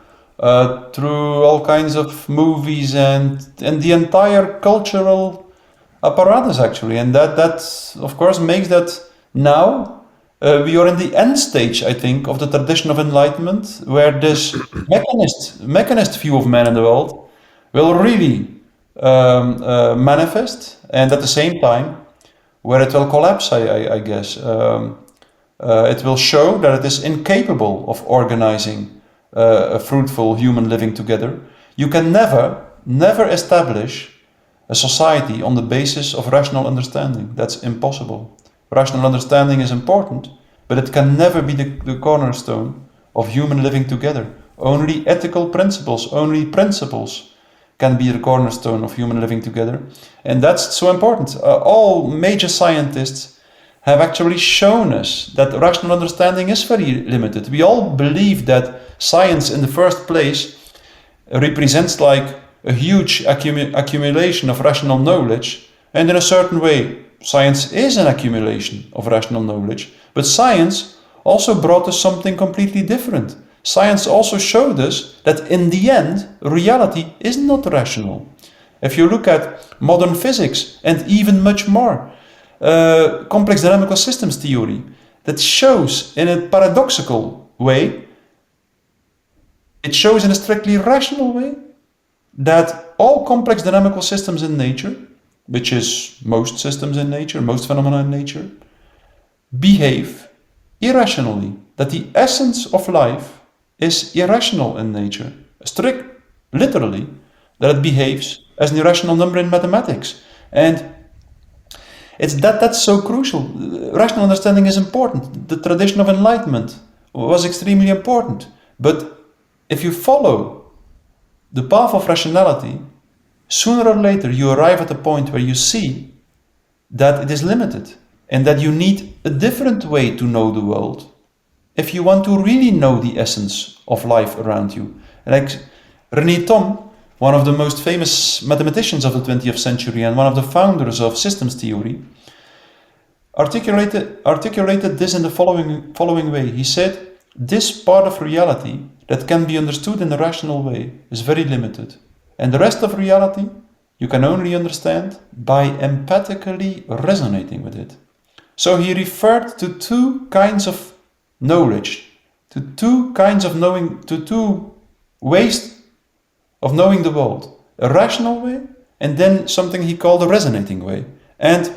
through all kinds of movies and the entire cultural apparatus, actually. And that of course makes that now we are in the end stage, I think, of the tradition of enlightenment, where this mechanist view of man in the world will really manifest, and at the same time, where it will collapse, I guess. It will show that it is incapable of organizing a fruitful human living together. You can never establish a society on the basis of rational understanding. That's impossible. Rational understanding is important, but it can never be the cornerstone of human living together. Only ethical principles, only principles can be the cornerstone of human living together. And that's so important. All major scientists have actually shown us that rational understanding is very limited. We all believe that science in the first place represents like a huge accumulation of rational knowledge, and in a certain way science is an accumulation of rational knowledge, but science also brought us something completely different. Science also showed us that in the end, reality is not rational. If you look at modern physics and even much more, complex dynamical systems theory, that shows in a paradoxical way, it shows in a strictly rational way, that all complex dynamical systems in nature, which is most systems in nature, most phenomena in nature, behave irrationally. That the essence of life is irrational in nature. Literally, that it behaves as an irrational number in mathematics. And it's that's so crucial. Rational understanding is important. The tradition of enlightenment was extremely important. But if you follow the path of rationality, sooner or later you arrive at a point where you see that it is limited and that you need a different way to know the world if you want to really know the essence of life around you. Like René Thom, one of the most famous mathematicians of the 20th century and one of the founders of systems theory, articulated this in the following way. He said, this part of reality that can be understood in a rational way is very limited. And the rest of reality you can only understand by empathically resonating with it. So he referred to two kinds of knowledge, to two kinds of knowing, to two ways of knowing the world. A rational way, and then something he called a resonating way. And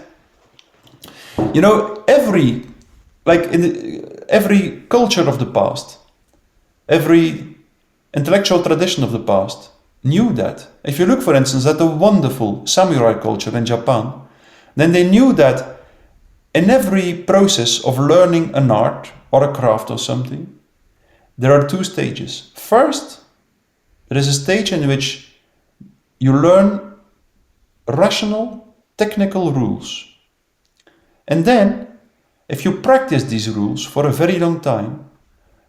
you know, every culture of the past, every intellectual tradition of the past knew that. If you look, for instance, at the wonderful samurai culture in Japan, then they knew that in every process of learning an art or a craft or something, there are two stages. First, there is a stage in which you learn rational, technical rules. And then, if you practice these rules for a very long time,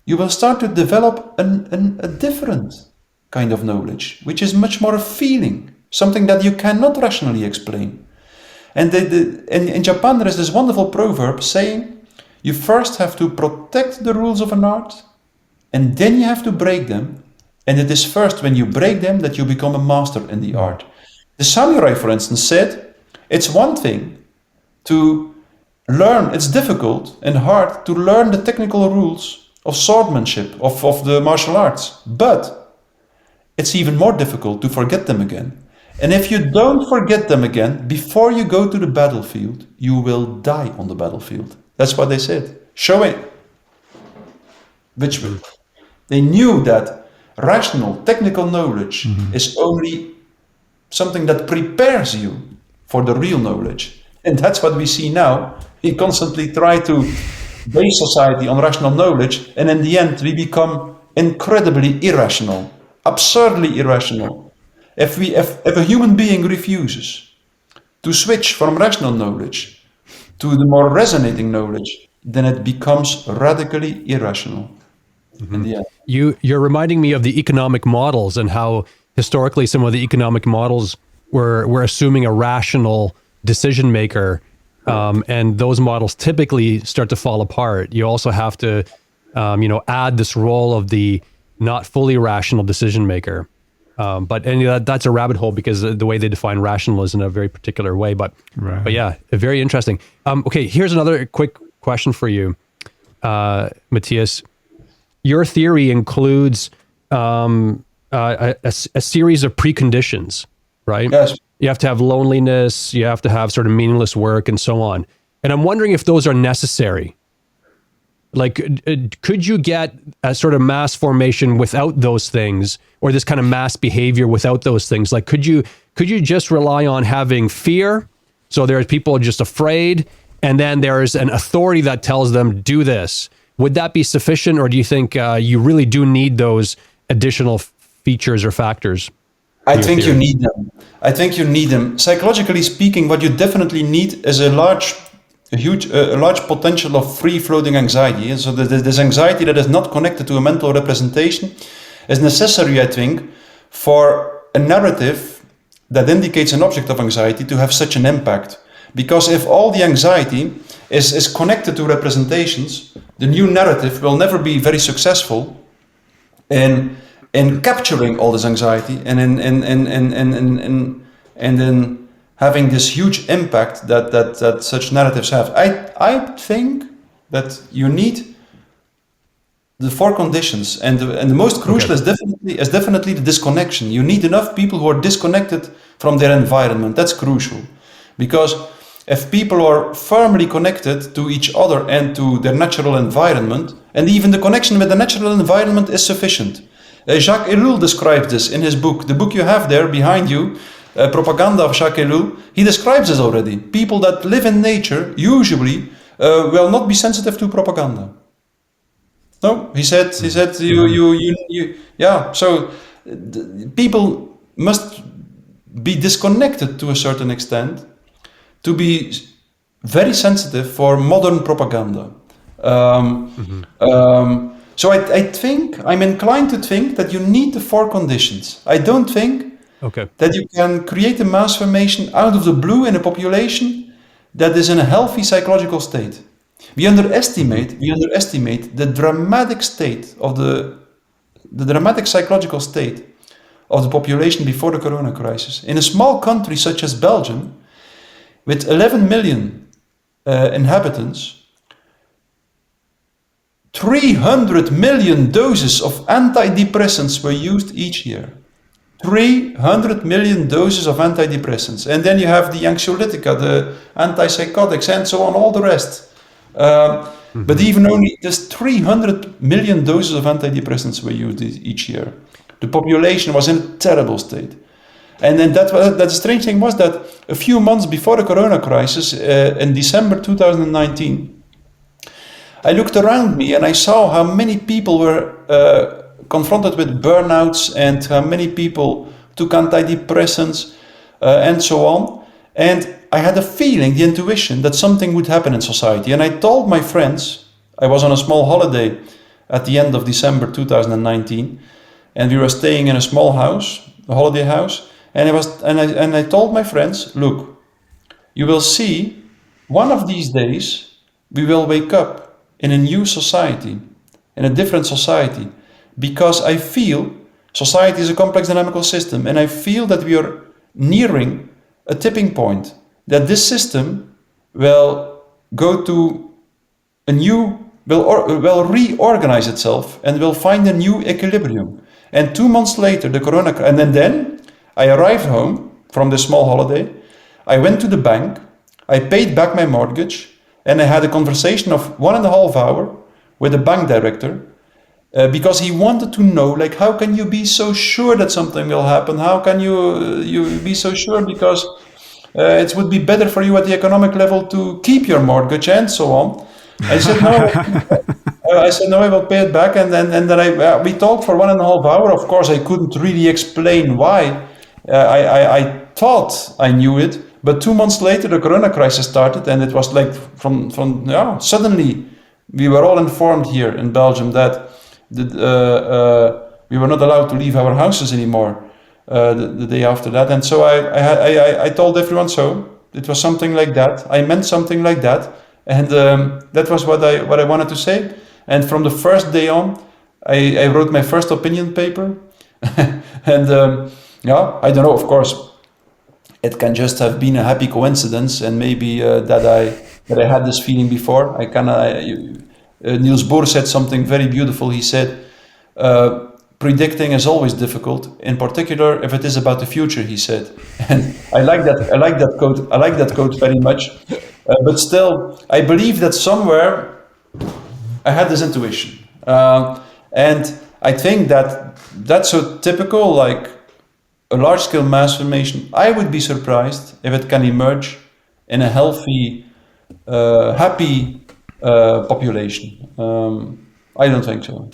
you will start to develop a different kind of knowledge, which is much more a feeling, something that you cannot rationally explain. And in Japan, there is this wonderful proverb saying, you first have to protect the rules of an art, and then you have to break them. And it is first when you break them that you become a master in the art. The samurai, for instance, said, it's one thing to learn, it's difficult and hard to learn the technical rules of swordsmanship, of the martial arts, but it's even more difficult to forget them again. And if you don't forget them again, before you go to the battlefield, you will die on the battlefield. That's what they said. Show it. Which they knew that rational, technical knowledge is only something that prepares you for the real knowledge. And that's what we see now. We constantly try to base society on rational knowledge, and in the end we become incredibly irrational, absurdly irrational. If a human being refuses to switch from rational knowledge to the more resonating knowledge, then it becomes radically irrational. In the end. You're reminding me of the economic models and how historically some of the economic models were assuming a rational decision maker, and those models typically start to fall apart. You also have to, add this role of the not fully rational decision maker. But that's a rabbit hole because the way they define rational is in a very particular way. But yeah, very interesting. Okay, here's another quick question for you, Mattias. Your theory includes a series of preconditions, right? Yes. You have to have loneliness, you have to have sort of meaningless work and so on. And I'm wondering if those are necessary. Like, could you get a sort of mass formation without those things, or this kind of mass behavior without those things? Like, could you just rely on having fear? So there's people just afraid, and then there's an authority that tells them, do this. Would that be sufficient, or do you think you really do need those additional features or factors? I think you need them. I think you need them. Psychologically speaking, what you definitely need is a large potential of free-floating anxiety. And so this anxiety that is not connected to a mental representation is necessary, I think, for a narrative that indicates an object of anxiety to have such an impact. Because if all the anxiety is connected to representations, the new narrative will never be very successful in capturing all this anxiety and in having this huge impact that such narratives have. I think that you need the four conditions, and the most crucial is definitely the disconnection. You need enough people who are disconnected from their environment. That's crucial, because if people are firmly connected to each other and to their natural environment, and even the connection with the natural environment is sufficient. Jacques Ellul describes this in his book. The book you have there behind you, Propaganda of Jacques Ellul, he describes this already. People that live in nature usually will not be sensitive to propaganda. No, he said you yeah. So people must be disconnected to a certain extent to be very sensitive for modern propaganda. So I think, I'm inclined to think that you need the four conditions. I don't think that you can create a mass formation out of the blue in a population that is in a healthy psychological state. We underestimate the dramatic state of the dramatic psychological state of the population before the corona crisis. In a small country such as Belgium, with 11 million inhabitants, 300 million doses of antidepressants were used each year. 300 million doses of antidepressants. And then you have the anxiolytica, the antipsychotics, and so on, all the rest. But even only just 300 million doses of antidepressants were used each year. The population was in a terrible state. And then that the strange thing was that a few months before the corona crisis, in December 2019, I looked around me and I saw how many people were confronted with burnouts and how many people took antidepressants and so on. And I had a feeling, the intuition, that something would happen in society. And I told my friends, I was on a small holiday at the end of December 2019, and we were staying in a small house, a holiday house, and I told my friends, look, you will see one of these days we will wake up in a new society, in a different society, because I feel society is a complex dynamical system, and I feel that we are nearing a tipping point, that this system will go to a new, will reorganize itself and will find a new equilibrium. And 2 months later, the corona, and then I arrived home from this small holiday, I went to the bank, I paid back my mortgage, and I had a conversation of 1.5 hours with the bank director, because he wanted to know, like, how can you be so sure that something will happen? How can you be so sure? Because it would be better for you at the economic level to keep your mortgage and so on. I said no. I will pay it back, and then we talked for 1.5 hours. Of course, I couldn't really explain why. I thought I knew it, but 2 months later, the corona crisis started, and it was like suddenly we were all informed here in Belgium that we were not allowed to leave our houses anymore the day after that. And so I told everyone so. It was something like that. I meant something like that, and that was what I wanted to say. And from the first day on, I wrote my first opinion paper, and I don't know. Of course, it can just have been a happy coincidence, and maybe that I had this feeling before. Niels Bohr said something very beautiful. He said, predicting is always difficult, in particular if it is about the future, he said. And I like that quote. I like that quote very much. But still, I believe that somewhere I had this intuition. And I think that that's so typical, like a large-scale mass formation. I would be surprised if it can emerge in a healthy, happy population. I don't think so.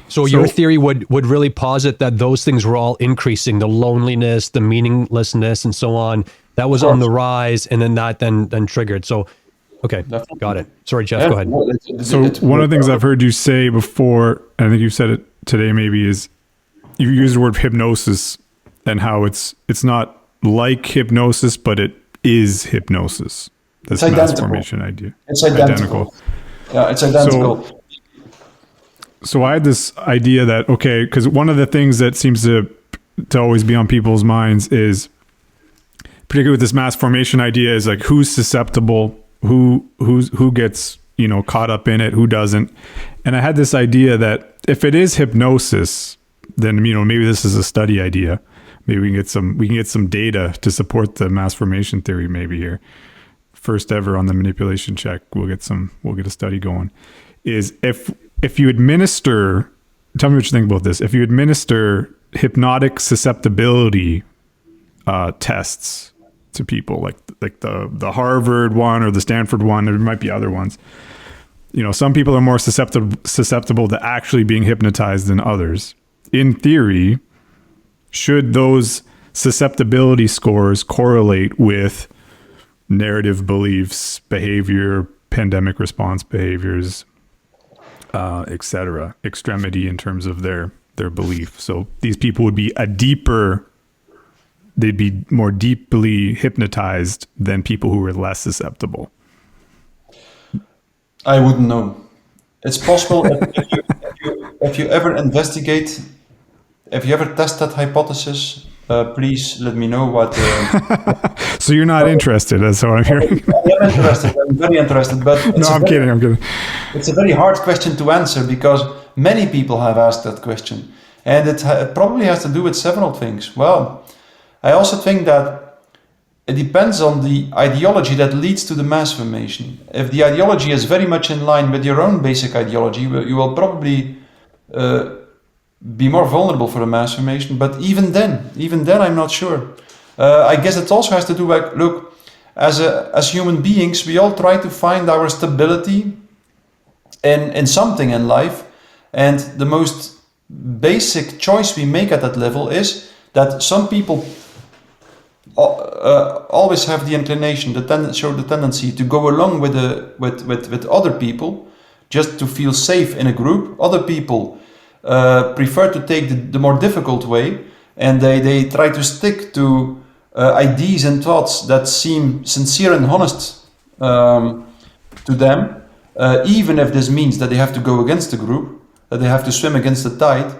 So your theory would really posit that those things were all increasing, the loneliness, the meaninglessness, and so on. That was on the rise, and then that then triggered. So, okay, got it. Sorry, Jeff, go ahead. So one of the things I've heard you say before, and I think you've said it today maybe, is you use the word hypnosis and how it's not like hypnosis, but it is hypnosis. This mass formation idea. It's identical. Yeah, it's identical. So I had this idea that, okay, because one of the things that seems to always be on people's minds is, particularly with this mass formation idea, is like who's susceptible, who gets caught up in it, who doesn't. And I had this idea that if it is hypnosis, then maybe this is a study idea. Maybe we can get some data to support the mass formation theory. Maybe here, first ever on the manipulation check, we'll get a study going. Is if you administer, tell me what you think about this. If you administer hypnotic susceptibility tests to people, like the Harvard one or the Stanford one, there might be other ones. some people are more susceptible to actually being hypnotized than others. In theory, should those susceptibility scores correlate with narrative beliefs, behavior, pandemic response behaviors, etc., extremity in terms of their belief? So these people would be they'd be more deeply hypnotized than people who were less susceptible. I wouldn't know. It's possible if you ever investigate, if you ever test that hypothesis, please let me know what. So you're not interested, that's what I'm hearing. I am interested. I'm very interested, but I'm kidding. It's a very hard question to answer because many people have asked that question, and it probably has to do with several things. Well, I also think that it depends on the ideology that leads to the mass formation. If the ideology is very much in line with your own basic ideology, you will probably be more vulnerable for a mass formation. But even then, I'm not sure. I guess it also has to do with, look, as human beings, we all try to find our stability in something in life. And the most basic choice we make at that level is that some people always have the inclination, show the tendency to go along with other people, just to feel safe in a group. Other people prefer to take the more difficult way, and they try to stick to ideas and thoughts that seem sincere and honest to them, even if this means that they have to go against the group, that they have to swim against the tide.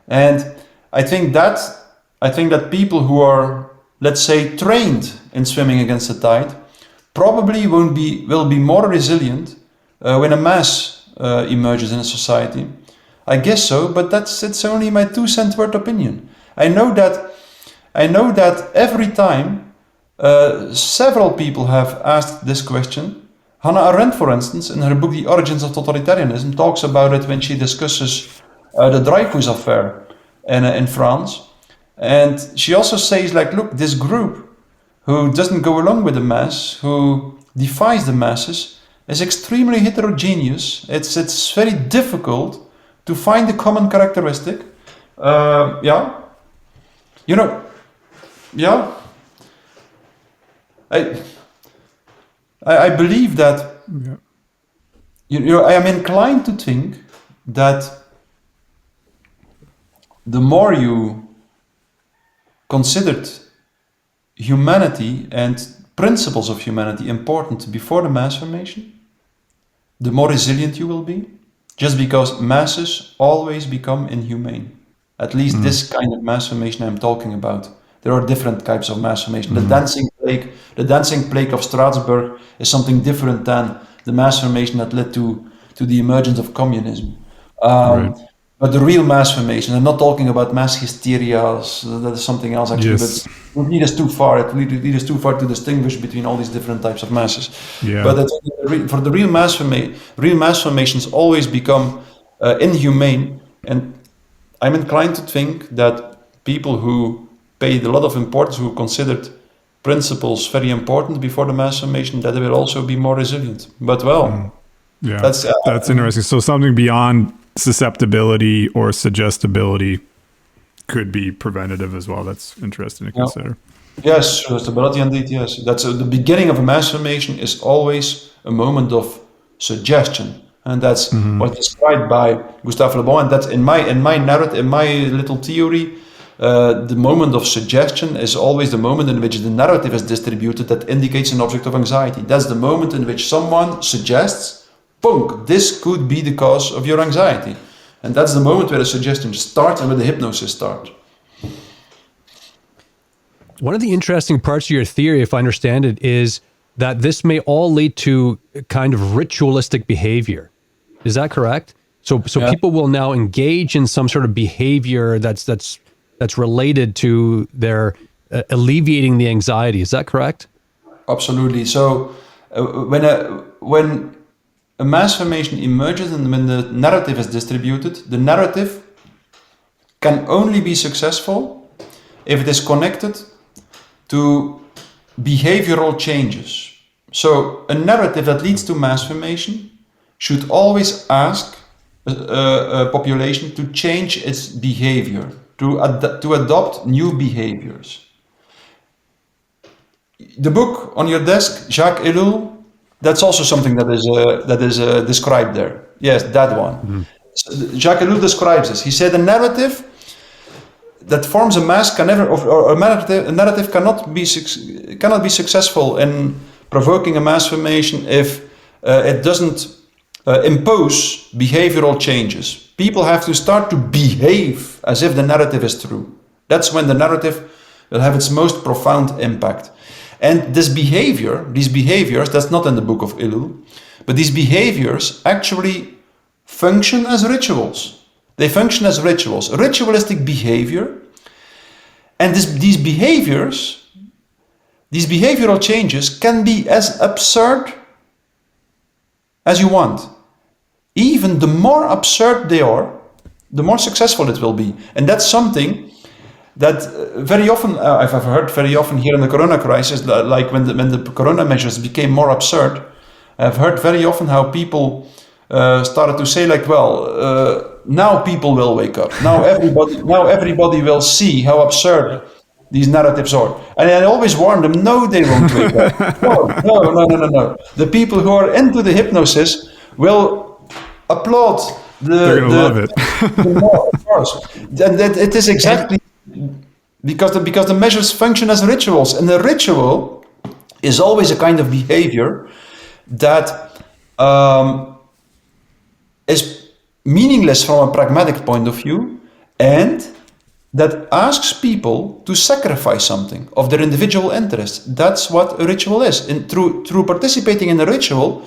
And I think that people who are, let's say, trained in swimming against the tide probably will be more resilient when a mass emerges in a society. I guess so, but it's only my 2-cent worth opinion. I know that every time several people have asked this question. Hannah Arendt, for instance, in her book The Origins of Totalitarianism, talks about it when she discusses the Dreyfus affair in France. And she also says, like, look, this group who doesn't go along with the mass, who defies the masses, is extremely heterogeneous. It's very difficult to find a common characteristic. I believe that, I am inclined to think that the more you considered humanity and principles of humanity important before the mass formation, the more resilient you will be, just because masses always become inhumane. At least this kind of mass formation I'm talking about. There are different types of mass formation. The dancing plague of Strasbourg is something different than the mass formation that led to the emergence of communism. Right. But the real mass formation, I'm not talking about mass hysteria, that is something else actually, yes. But it leads us too far. It leads us too far to distinguish between all these different types of masses. Yeah. But for the real mass formations always become inhumane, and I'm inclined to think that people who paid a lot of importance, who considered principles very important before the mass formation, that they will also be more resilient. But that's interesting. So something beyond susceptibility or suggestibility could be preventative as well. That's interesting to consider. Yes, suggestibility indeed, yes. That's the beginning of a mass formation is always a moment of suggestion. And that's what's described by Gustave Le Bon. And that's in my narrative, in my little theory, the moment of suggestion is always the moment in which the narrative is distributed that indicates an object of anxiety. That's the moment in which someone suggests, "Punk, this could be the cause of your anxiety." And that's the moment where the suggestion starts and where the hypnosis starts. One of the interesting parts of your theory, if I understand it, is that this may all lead to kind of ritualistic behavior. Is that correct? So people will now engage in some sort of behavior that's related to their alleviating the anxiety. Is that correct? Absolutely. So when a mass formation emerges and when the narrative is distributed, the narrative can only be successful if it is connected to behavioral changes. So a narrative that leads to mass formation should always ask a population to change its behavior, to adopt new behaviors. The book on your desk, Jacques Ellul, that's also something that is described there. Yes, that one. Mm-hmm. So Jacques Ellul describes this. He said a narrative that forms a mass can never, or a narrative cannot be successful in provoking a mass formation if it doesn't impose behavioral changes. People have to start to behave as if the narrative is true. That's when the narrative will have its most profound impact. And these behaviors, that's not in the book of Ellul, but these behaviors actually function as rituals. They function as rituals, ritualistic behavior. And these behavioral changes can be as absurd as you want. Even the more absurd they are, the more successful it will be. And that's something that very often, I've heard very often here in the corona crisis, like when the corona measures became more absurd, I've heard very often how people started to say like, now people will wake up. Now everybody will see how absurd these narratives are. And I always warn them, no, they won't wake up. No. The people who are into the hypnosis will applaud they're going to love it. Of course. And it is exactly because the measures function as rituals. And the ritual is always a kind of behavior that is meaningless from a pragmatic point of view, and that asks people to sacrifice something of their individual interests. That's what a ritual is. And through participating in a ritual,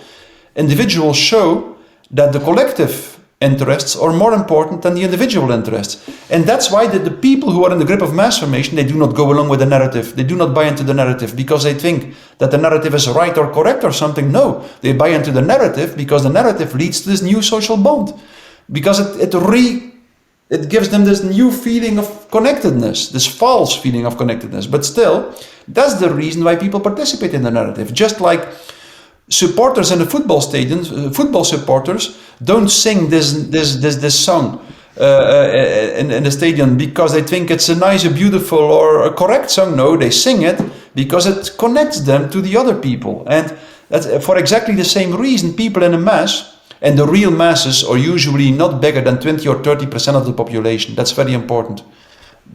individuals show that the collective interests are more important than the individual interests. And that's why the people who are in the grip of mass formation, they do not go along with the narrative. They do not buy into the narrative because they think that the narrative is right or correct or something. No, they buy into the narrative because the narrative leads to this new social bond. Because it gives them this new feeling of connectedness, this false feeling of connectedness. But still, that's the reason why people participate in the narrative. Just like supporters in the football stadium, football supporters don't sing this song in the stadium because they think it's a nice, a beautiful, or a correct song. No, they sing it because it connects them to the other people. And that's for exactly the same reason people in a mass, and the real masses are usually not bigger than 20 or 30% of the population. That's very important.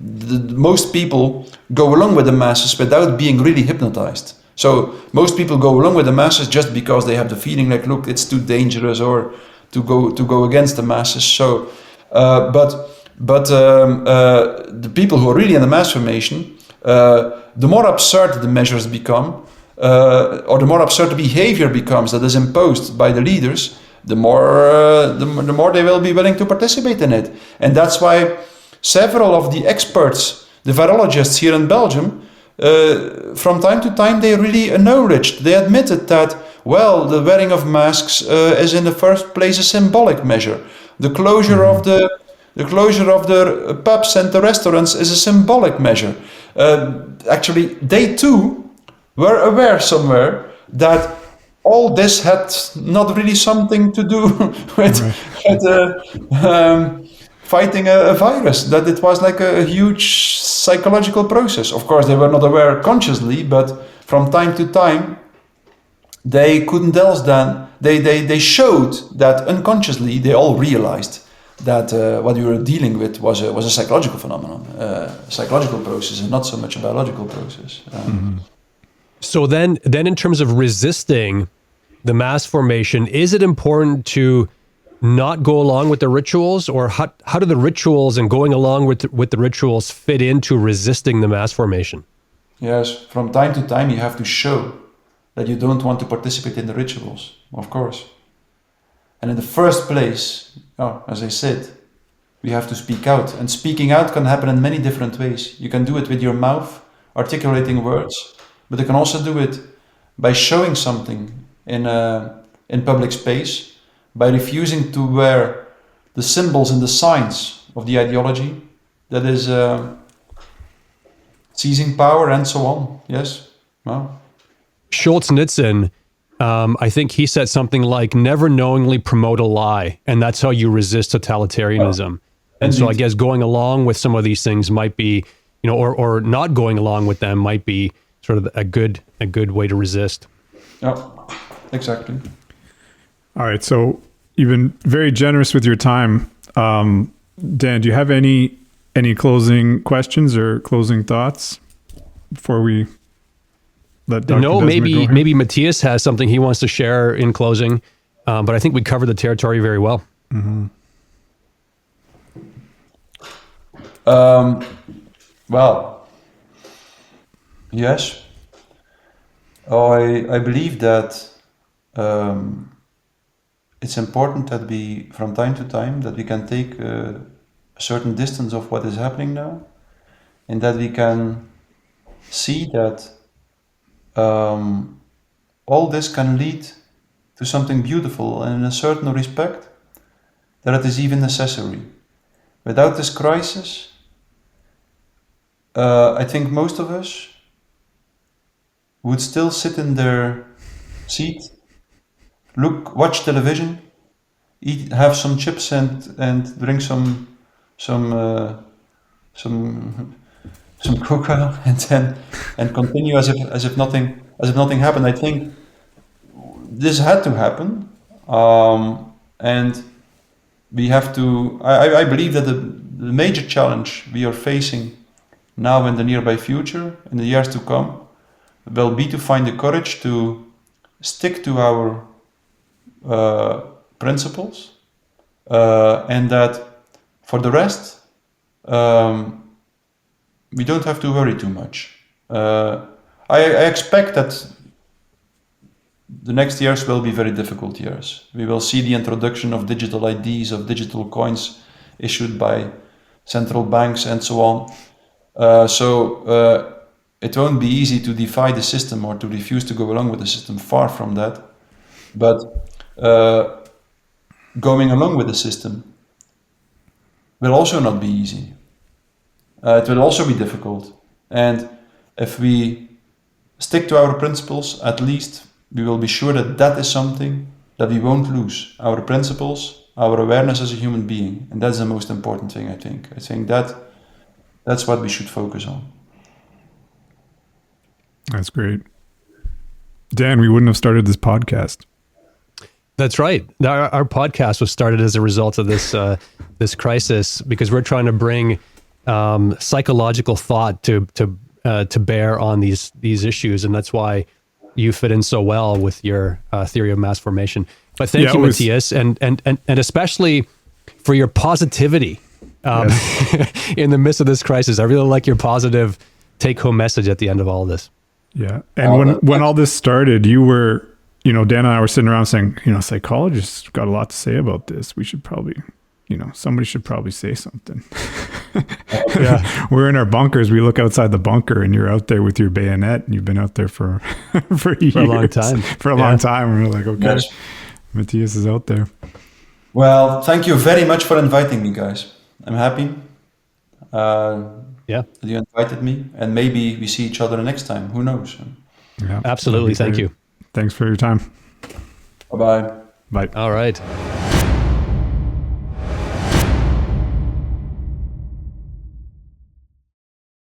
Most people go along with the masses without being really hypnotized. So most people go along with the masses just because they have the feeling like, look, it's too dangerous, or to go against the masses. So, but the people who are really in the mass formation, the more absurd the measures become, or the more absurd the behavior becomes that is imposed by the leaders, the more they will be willing to participate in it. And that's why several of the experts, the virologists here in Belgium, from time to time they really acknowledged, they admitted that, well, the wearing of masks is in the first place a symbolic measure. The closure of the pubs and the restaurants is a symbolic measure. Actually, they too were aware somewhere that all this had not really something to do with fighting a virus, that it was like a huge psychological process. Of course, they were not aware consciously, but from time to time, they couldn't else than, they showed that unconsciously, they all realized that what we were dealing with was a psychological phenomenon, psychological process, and not so much a biological process. So then in terms of resisting the mass formation, is it important to not go along with the rituals, or how do the rituals and going along with the rituals fit into resisting the mass formation? Yes, from time to time you have to show that you don't want to participate in the rituals, of course. And in the first place, as I said, we have to speak out. And speaking out can happen in many different ways. You can do it with your mouth, articulating words, but you can also do it by showing something in public space, by refusing to wear the symbols and the signs of the ideology that is seizing power, and so on. Yes. Well. Schultz-Nitzen I think he said something like, never knowingly promote a lie, and that's how you resist totalitarianism. And so I guess going along with some of these things might be, or not going along with them might be sort of a good way to resist. Yeah, exactly. All right. So you've been very generous with your time. Dan, do you have any closing questions or closing thoughts before we let Dr. No, Desmet go here? maybe Mattias has something he wants to share in closing, but I think we covered the territory very well. Mm-hmm. Well, yes. I believe that it's important that we, from time to time, that we can take a certain distance of what is happening now, and that we can see that all this can lead to something beautiful, and in a certain respect, that it is even necessary. Without this crisis, I think most of us would still sit in their seat, watch television, have some chips and drink some coca, and continue as if nothing happened. I think this had to happen, and we have to. I believe that the major challenge we are facing now in the nearby future, in the years to come, will be to find the courage to stick to our principles, and that for the rest, we don't have to worry too much. I expect that the next years will be very difficult years. We will see the introduction of digital IDs, of digital coins issued by central banks and so on. So it won't be easy to defy the system or to refuse to go along with the system, far from that. But going along with the system will also not be easy. It will also be difficult. And if we stick to our principles, at least we will be sure that that is something that we won't lose. Our principles, our awareness as a human being. And that's the most important thing, I think. I think that's what we should focus on. That's great. Dan, we wouldn't have started this podcast. That's right. Our podcast was started as a result of this this crisis, because we're trying to bring psychological thought to bear on these issues, and that's why you fit in so well with your theory of mass formation. But thank you, Mattias, and especially for your positivity Yes. in the midst of this crisis. I really like your positive take-home message at the end of all of this. Yeah. And when all this started, you were, Dan and I were sitting around saying, psychologists got a lot to say about this. We should probably, somebody should probably say something. Yeah. We're in our bunkers. We look outside the bunker and you're out there with your bayonet, and you've been out there for years. For a long time. For a long time. And we're like, okay, yes. Mattias is out there. Well, thank you very much for inviting me, guys. I'm happy. Yeah. That you invited me, and maybe we see each other next time. Who knows? Yeah, absolutely. Thank you. Thanks for your time. Bye-bye. Bye. All right.